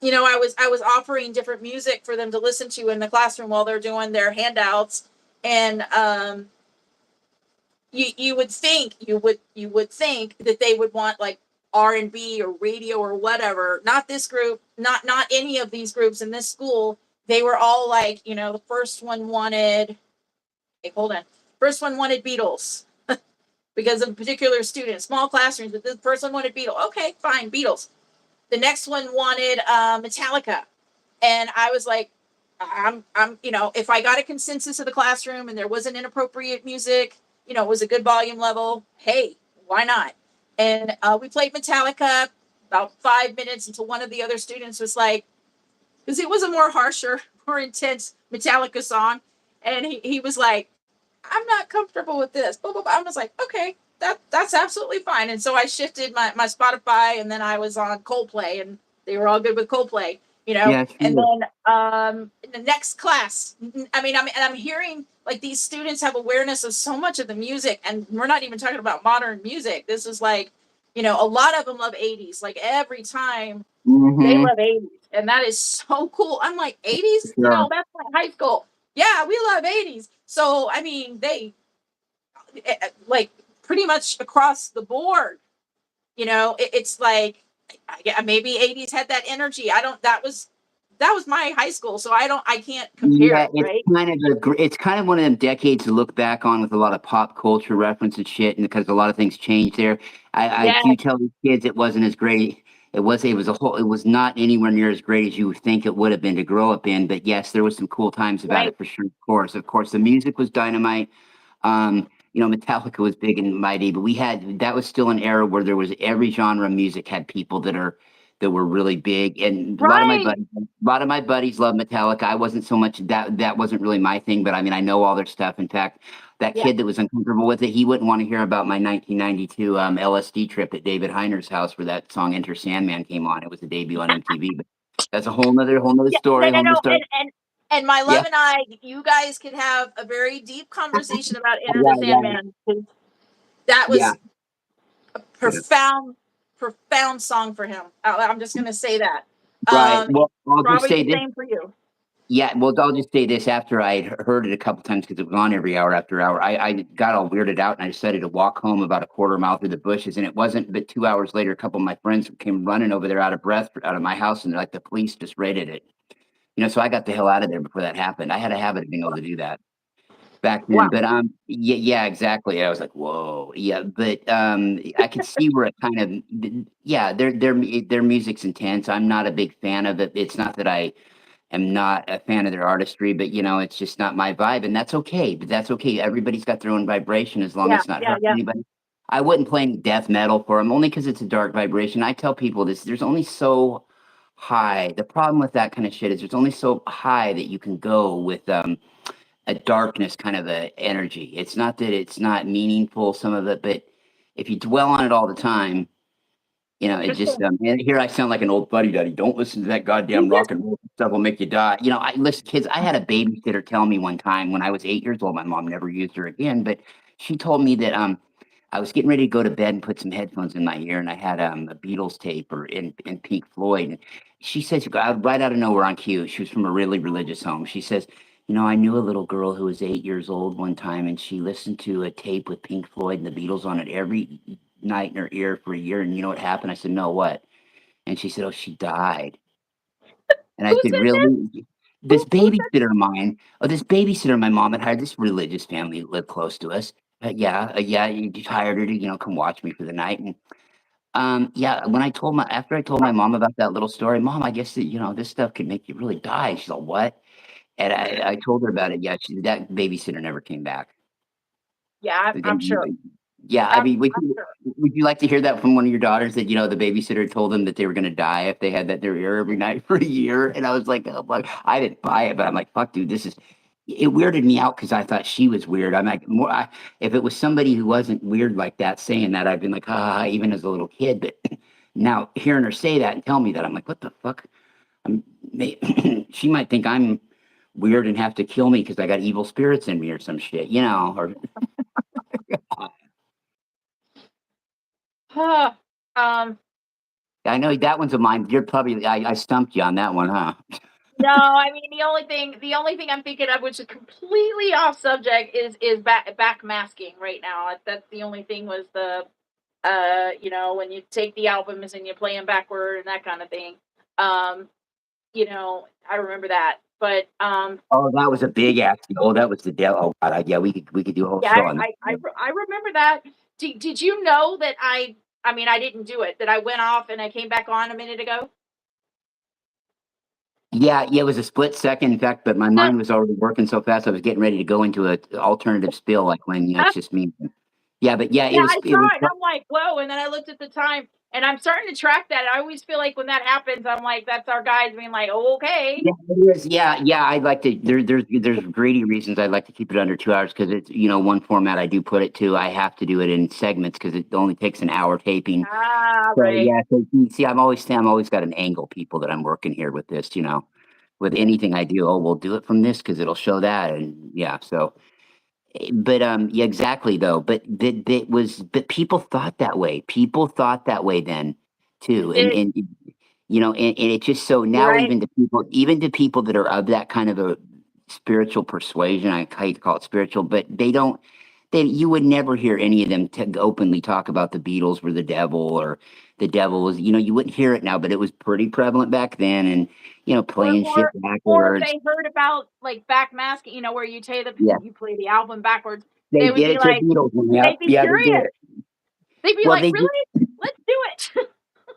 was offering different music for them to listen to in the classroom while they're doing their handouts. And you would think that they would want like R&B or radio or whatever. Not this group, not any of these groups in this school. They were all like, the first one wanted, hey, hold on. First one wanted Beatles because of a particular student, small classrooms, but the first one wanted Beatles. Okay, fine, Beatles. The next one wanted Metallica. And I was like, if I got a consensus of the classroom and there wasn't inappropriate music, it was a good volume level, hey, why not? And we played Metallica about 5 minutes until one of the other students was like, because it was a more harsher, more intense Metallica song. And he was like, I'm not comfortable with this. Blah, blah, blah. I was like, okay, that's absolutely fine. And so I shifted my Spotify, and then I was on Coldplay, and they were all good with Coldplay, Yeah, And sure. then in the next class, I'm hearing like these students have awareness of so much of the music, and we're not even talking about modern music. This is like, a lot of them love 80s. Like every time they Hmm. love 80s. And that is so cool. I'm like, 80s? Sure. That's like high school. Yeah, we love 80s. So, I mean, they like pretty much across the board, it's like, yeah, maybe 80s had that energy. I don't, that was my high school. So I can't Yeah, compare, right? it's kind of one of them decades to look back on with a lot of pop culture reference and shit, and because a lot of things changed there. I Yeah, do tell these kids it wasn't as great. It was not anywhere near as great as you would think it would have been to grow up in. But yes, there was some cool times about right, it for sure. Of course, the music was dynamite. Metallica was big and mighty, but that was still an era where there was every genre of music had people that were really big, and right. a lot of my buddies love Metallica. I wasn't so much that wasn't really my thing, but I mean I know all their stuff. In fact, that Yeah, kid that was uncomfortable with it, he wouldn't want to hear about my 1992 LSD trip at David Heiner's house where that song Enter Sandman came on. It was a debut on MTV, but that's a whole nother yeah. No, story, no, whole nother no. story. And my Yeah, love and I, you guys could have a very deep conversation about Enter the right, right, Sandman. That yeah, was profound, profound song for him. I'm just going to say that. right. And Well, I'll just probably say the this. same for you. Yeah, well, I'll just say this after I heard it a couple times because it was on every hour after hour. I got all weirded out and I decided to walk home about a quarter mile through the bushes. And it wasn't but 2 hours later, a couple of my friends came running over there out of breath out of my house, and like the police just raided it. So I got the hell out of there before that happened. I had a habit of being able to do that. back then. Wow. But yeah, exactly. I was like, whoa, yeah. But I could see where it kind of, yeah, their music's intense. I'm not a big fan of it. It's not that I am not a fan of their artistry, but it's just not my vibe, and that's okay. But that's okay. Everybody's got their own vibration as long Yeah, as it's not yeah, hurting yeah. anybody. I wouldn't play any death metal for them only because it's a dark vibration. I tell people this: there's only so high. The problem with that kind of shit is there's only so high that you can go with a darkness kind of a energy. It's not that it's not meaningful, some of it, but if you dwell on it all the time, it just Interesting. and here I sound like an old buddy daddy. Don't listen to that goddamn rock and roll stuff will make you die. I listen, kids. I had a babysitter tell me one time when I was 8 years old. My mom never used her again, but she told me that I was getting ready to go to bed and put some headphones in my ear, and I had a Beatles tape or in Pink Floyd. And she says, right out of nowhere on cue, she was from a really religious home. She says, I knew a little girl who was 8 years old one time, and she listened to a tape with Pink Floyd and the Beatles on it every night in her ear for a year. And you know what happened? I said, no, what? And she said, oh, she died. And I Who said, said this? really? Who This who said? babysitter of mine, this babysitter my mom had hired, this religious family that lived close to us. Yeah, you just hired her to, come watch me for the night. And yeah, after I told my mom about that little story, Mom, I guess that, this stuff could make you really die. She's like, what? And I told her about it. Yeah, that babysitter never came back. Yeah, But I'm sure. yeah, I I'm mean, I'm sure. would you like to hear that from one of your daughters that, the babysitter told them that they were going to die if they had that in their ear every night for a year? And I was like, oh, fuck. I didn't buy it, but I'm like, fuck, dude, it weirded me out because I thought she was weird. I'm like, if it was somebody who wasn't weird like that saying that, I'd been like, ah, even as a little kid. But now hearing her say that and tell me that, I'm like, what the fuck? I'm, she might think I'm weird and have to kill me because I got evil spirits in me or some shit, or Um, I know that one's of mine. You're probably I stumped you on that one, huh? no, I mean the only thing I'm thinking of, which is completely off subject, is back masking right now. That's the only thing was the when you take the albums and you play them backward and that kind of thing. Um, I remember that. But Oh, that was a big action. Oh, that was the devil. Oh God, yeah, we could do a whole yeah, show on that. I remember that. Did you know that I mean I didn't do it, that I went off and I came back on a minute ago? Yeah, it was a split second, in fact, but my mind was already working so fast. I was getting ready to go into a alternative spill, like when it's just me. Yeah, but yeah, Yeah, it was I it was. saw it and I'm like, "Whoa," and then I looked at the time and I'm starting to track that. I always feel like when that happens, I'm like, that's our guys being like, "Oh, okay." Yeah, it is. Yeah. I'd like to. There's greedy reasons I'd like to keep it under 2 hours because it's one format I do put it to. I have to do it in segments because it only takes an hour taping. Ah, So right. yeah, so you see, I'm always got an angle, people that I'm working here with this. With anything I do, oh, we'll do it from this because it'll show that, and yeah. So, but yeah, exactly though. But people thought that way. People thought that way then It too, did. and it's just so You're now right. even to people that are of that kind of a spiritual persuasion, I hate to call it spiritual, but they don't. You would never hear any of them openly talk about the Beatles were the devil or the devil was. You wouldn't hear it now, but it was pretty prevalent back then, and Or playing shit or or if backwards. they heard about like back masking, where Yeah, you play the album backwards, they they would did be it to the like, Beatles one. they'd Yep, be yeah, they did curious. it. They'd be Well, like, they did. "Really? Let's do it."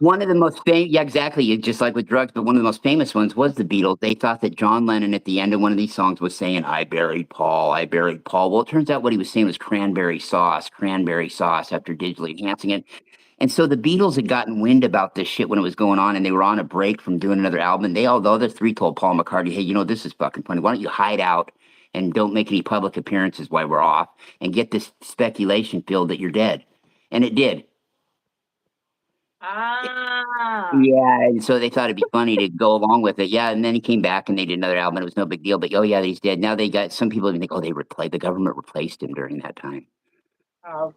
One of the most famous, yeah, exactly, just like with drugs, but one of the most famous ones was the Beatles. They thought that John Lennon at the end of one of these songs was saying, I buried Paul, I buried Paul. Well, it turns out what he was saying was cranberry sauce after digitally enhancing it. And so the Beatles had gotten wind about this shit when it was going on, and they were on a break from doing another album. And the other three told Paul McCartney, hey, this is fucking funny. Why don't you hide out and don't make any public appearances while we're off and get this speculation filled that you're dead? And it did. Ah. Yeah, and so they thought it'd be funny to go along with it. Yeah, and then he came back and they did another album. It was no big deal. But oh yeah, he's dead. Now they got some people even think, oh, the government replaced him during that time. Oh,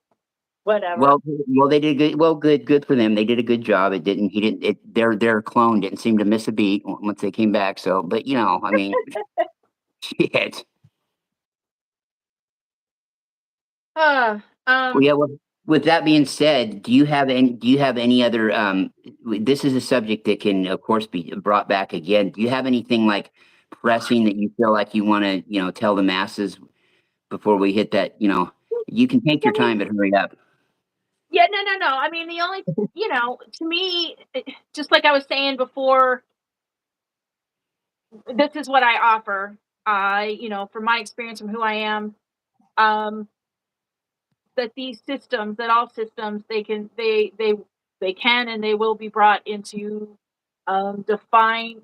whatever. Well, they did good. Well, good for them. They did a good job. It didn't. He didn't. Their clone didn't seem to miss a beat once they came back. So, but I mean, shit. Uh, Well, um, yeah. Well, with that being said, do you have any other this is a subject that can of course be brought back again. Do you have anything like pressing that you feel like you want to, tell the masses before we hit that. You can take your time, but hurry up. Yeah, no. I mean, the only, to me, just like I was saying before, this is what I offer. From my experience, from who I am, um, that these systems, that all systems, they can and they will be brought into divine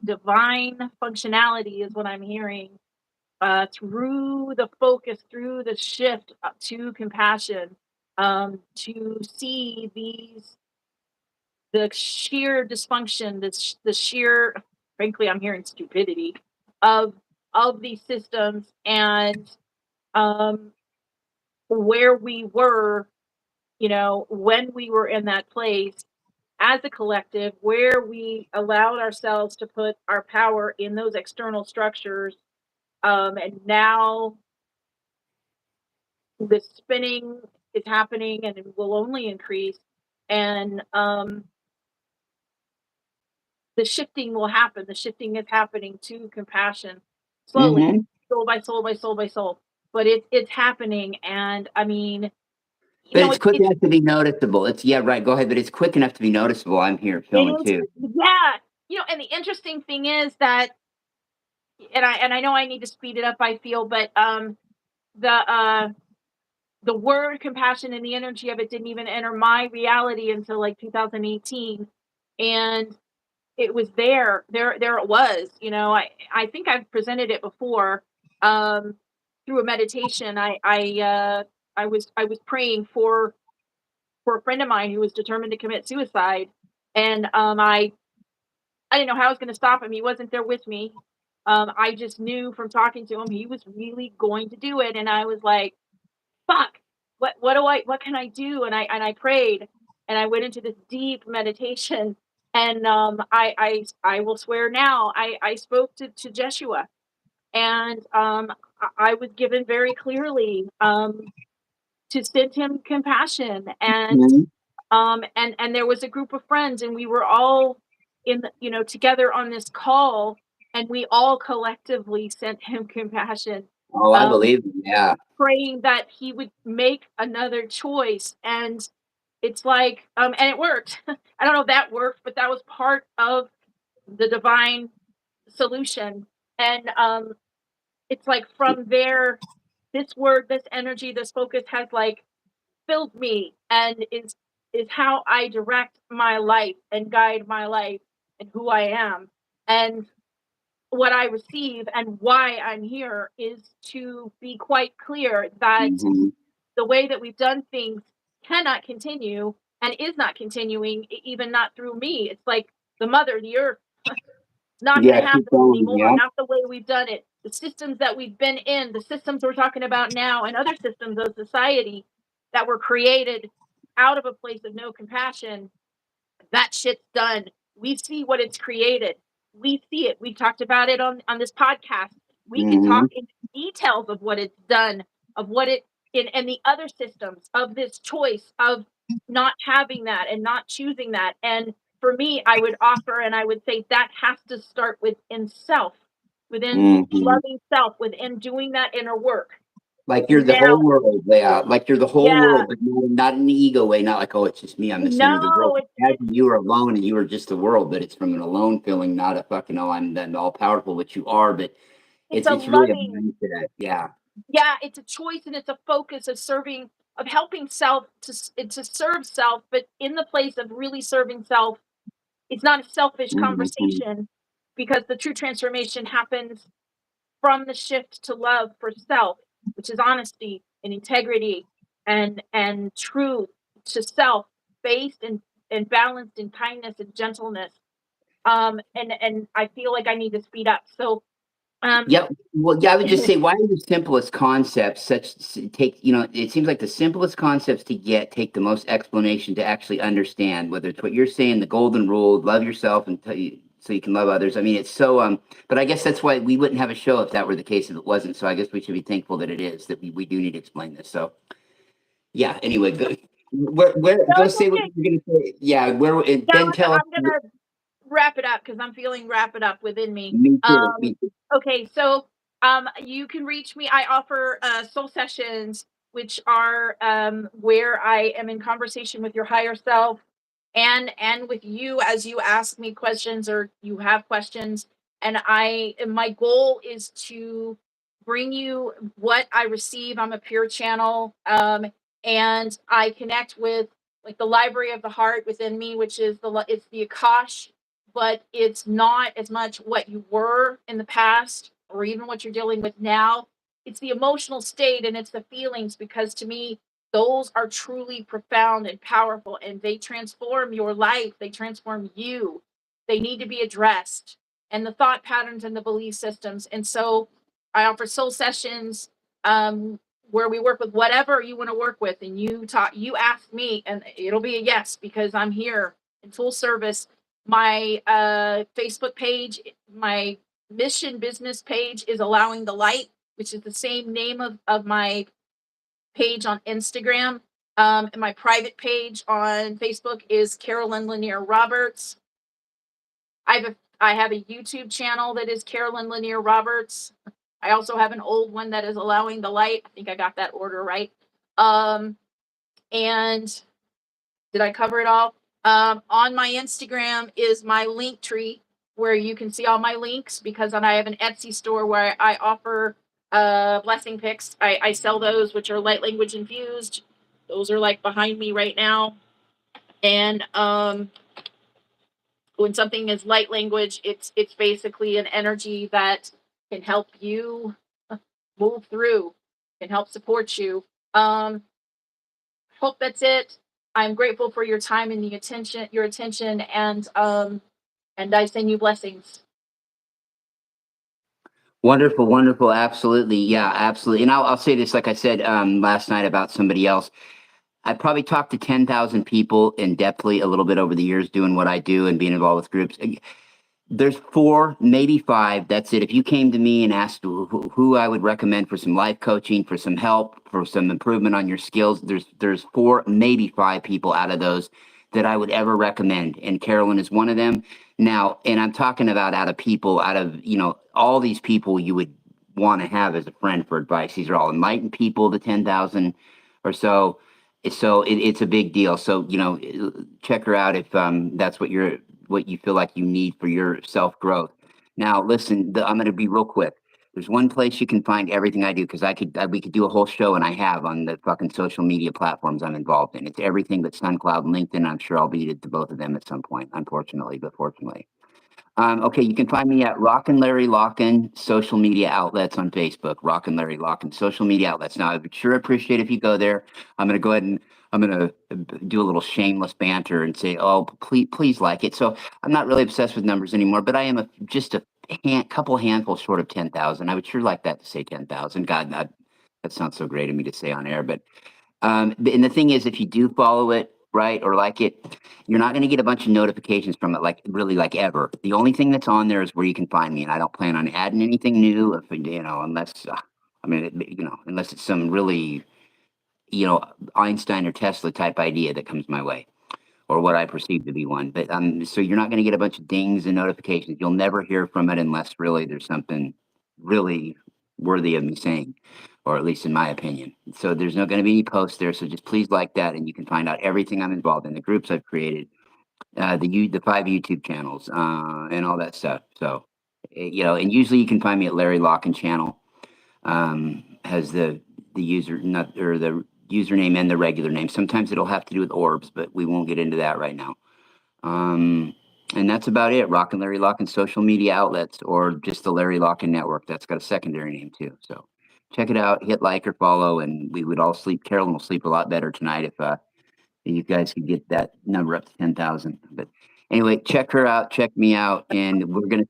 functionality, is what I'm hearing, through the focus, through the shift to compassion, to see the sheer dysfunction, the sheer, frankly, I'm hearing stupidity of these systems, and um, where we were, when we were in that place as a collective, where we allowed ourselves to put our power in those external structures, and now the spinning is happening and it will only increase, and the shifting will happen. The shifting is happening to compassion, slowly, Hmm. soul by soul by soul by soul. But it's happening, and I mean, But it's quick it's enough to be noticeable. Yeah, right. Go ahead. But it's quick enough to be noticeable. I'm here it feeling is, too. yeah. And the interesting thing is that, and I know I need to speed it up, I feel, but the uh the word compassion and the energy of it didn't even enter my reality until like 2018, and it was there it was. I think I've presented it before, um through a meditation. I was praying for a friend of mine who was determined to commit suicide, and I didn't know how I was going to stop him. He wasn't there with me. I just knew from talking to him he was really going to do it, and I was like, fuck, what can I do? And I prayed, and I went into this deep meditation, and I will swear now, I spoke to Jeshua, and I was given very clearly, to send him compassion, and Mhm. there was a group of friends, and we were all together on this call, and we all collectively sent him compassion, Oh, I um, believe it. Yeah. praying that he would make another choice. And it's like, and it worked. I don't know if that worked, but that was part of the divine solution. And it's like, from there, this word, this energy, this focus has like filled me, and is how I direct my life and guide my life and who I am. And what I receive and why I'm here is to be quite clear that Hmm. the way that we've done things cannot continue, and is not continuing, even not through me. It's like the mother, the earth, not going Yeah. to Keep happen going. anymore. Yeah. Not the way we've done it. The systems that we've been in, the systems we're talking about now, and other systems of society that were created out of a place of no compassion, that shit's done. We see what it's created. We see it. We talked about it on this podcast. We can Hmm. talk in details of what it's done, of what it in and the other systems of this choice of not having that and not choosing that. And for me, I would offer and I would say that has to start within self, within Hmm. loving self, within doing that inner work. Like you're the Now, whole world. Yeah. Like you're the whole yeah, world, but not in the ego way. Not like, oh, it's just me. I'm the center of the world. no, As you were alone and you were just the world, but it's from an alone feeling, not a fucking, oh, I'm the all powerful, which you are. But it's a it's really a loving, mindset. Yeah. yeah, it's a choice, and it's a focus of serving, of helping self to serve self, but in the place of really serving self. It's not a selfish Hmm. conversation, because the true transformation happens from the shift to love for self, which is honesty and integrity and truth to self, based and balanced in kindness and gentleness. And I feel like I need to speed up. So um Yep. Well, yeah, I would just say, why are the simplest concepts take, it seems like the simplest concepts to get take the most explanation to actually understand, whether it's what you're saying, the golden rule, love yourself and so you can love others. I mean, it's so, but I guess that's why we wouldn't have a show if that were the case, if it wasn't. So I guess we should be thankful that it is, that we do need to explain this. So yeah, anyway, good. no, Go it's say what okay. you're going to say. Yeah. And Now then tell us. I'm gonna wrap it up because I'm feeling wrap it up within me. Me too. Um, Me too. okay, so You can reach me. I offer soul sessions, which are where I am in conversation with your higher self and with you as you ask me questions or you have questions. And my goal is to bring you what I receive. I'm a pure channel, and I connect with like the library of the heart within me, which is it's the Akash, but it's not as much what you were in the past or even what you're dealing with now. It's the emotional state and it's the feelings, because to me, those are truly profound and powerful, and they transform your life. They transform you. They need to be addressed, and the thought patterns and the belief systems. And so I offer soul sessions, where we work with whatever you want to work with, and you ask me, and it'll be a yes, because I'm here in full service. My Facebook page, my mission business page, is Allowing the Light, which is the same name of my page on Instagram. And my private page on Facebook is Carolyn Lanier Roberts. I have a YouTube channel that is Carolyn Lanier Roberts. I also have an old one that is Allowing the Light. I think I got that order right. And did I cover it all? On my Instagram is my link tree, where you can see all my links, because I have an Etsy store where I offer blessing picks. I sell those, which are light language infused. Those are like behind me right now. And when something is light language, it's basically an energy that can help you move through, can help support you. Hope that's it. I'm grateful for your time and your attention, and I send you blessings. Wonderful, wonderful. Absolutely. Yeah, absolutely. And I'll say this, like I said last night about somebody else. I probably talked to 10,000 people in depthly a little bit over the years doing what I do and being involved with groups. There's 4, maybe 5. That's it. If you came to me and asked who I would recommend for some life coaching, for some help, for some improvement on your skills, there's 4, maybe 5 people out of those that I would ever recommend. And Carolyn is one of them. Now, and I'm talking about out of, all these people you would want to have as a friend for advice. These are all enlightened people, the 10,000 or so. So it's a big deal. So, check her out if that's what you feel like you need for your self growth. Now, listen, I'm going to be real quick. There's one place you can find everything I do, because we could do a whole show, and I have, on the fucking social media platforms I'm involved in. It's everything but SunCloud and LinkedIn. I'm sure I'll beat it to both of them at some point, unfortunately, but fortunately. Okay, you can find me at Rockin' Larry Lockin social media outlets on Facebook. Rockin' Larry Lockin social media outlets. Now, I would sure appreciate if you go there. I'm going to go ahead and I'm going to do a little shameless banter and say, oh, please like it. So I'm not really obsessed with numbers anymore, but I am just a couple handfuls short of 10,000. I would sure like that to say 10,000. God, that sounds so great of me to say on air, but and the thing is, if you do follow it, right, or like it, you're not going to get a bunch of notifications from it, like really, like ever. The only thing that's on there is where you can find me, and I don't plan on adding anything new, if unless, unless it's some really, Einstein or Tesla type idea that comes my way, or what I perceive to be one. But so you're not going to get a bunch of dings and notifications. You'll never hear from it unless really there's something really worthy of me saying, or at least in my opinion. So there's not going to be any posts there. So just please like that, and you can find out everything I'm involved in, the groups I've created, the 5 YouTube channels, and all that stuff. So, and usually you can find me at Larry Locken channel. Has the user not or the username and the regular name. Sometimes it'll have to do with orbs, but we won't get into that right now. And that's about it. Rockin' Larry Locken social media outlets, or just the Larry Locken Network. That's got a secondary name too. So check it out, hit like or follow, and we would all sleep. Carolyn will sleep a lot better tonight if you guys could get that number up to 10,000. But anyway, check her out, check me out, and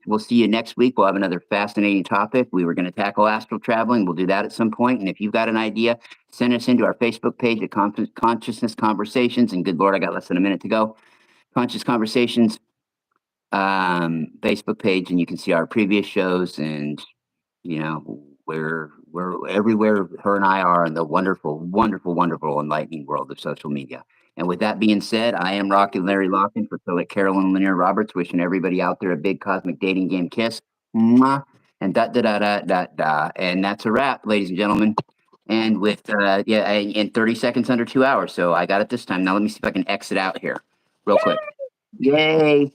we'll see you next week. We'll have another fascinating topic. We were going to tackle astral traveling. We'll do that at some point. And if you've got an idea, send us into our Facebook page at Consciousness Conversations. And good Lord, I got less than a minute to go. Conscious Conversations Facebook page, and you can see our previous shows, and we're everywhere her and I are in the wonderful, wonderful, wonderful, enlightening world of social media. And with that being said, I am Rockin' Larry Locken for Carolyn Lanier Roberts, wishing everybody out there a big cosmic dating game kiss. Mwah. and and that's a wrap, ladies and gentlemen. And with in 30 seconds under 2 hours, so I got it this time. Now let me see if I can exit out here real quick. Yay!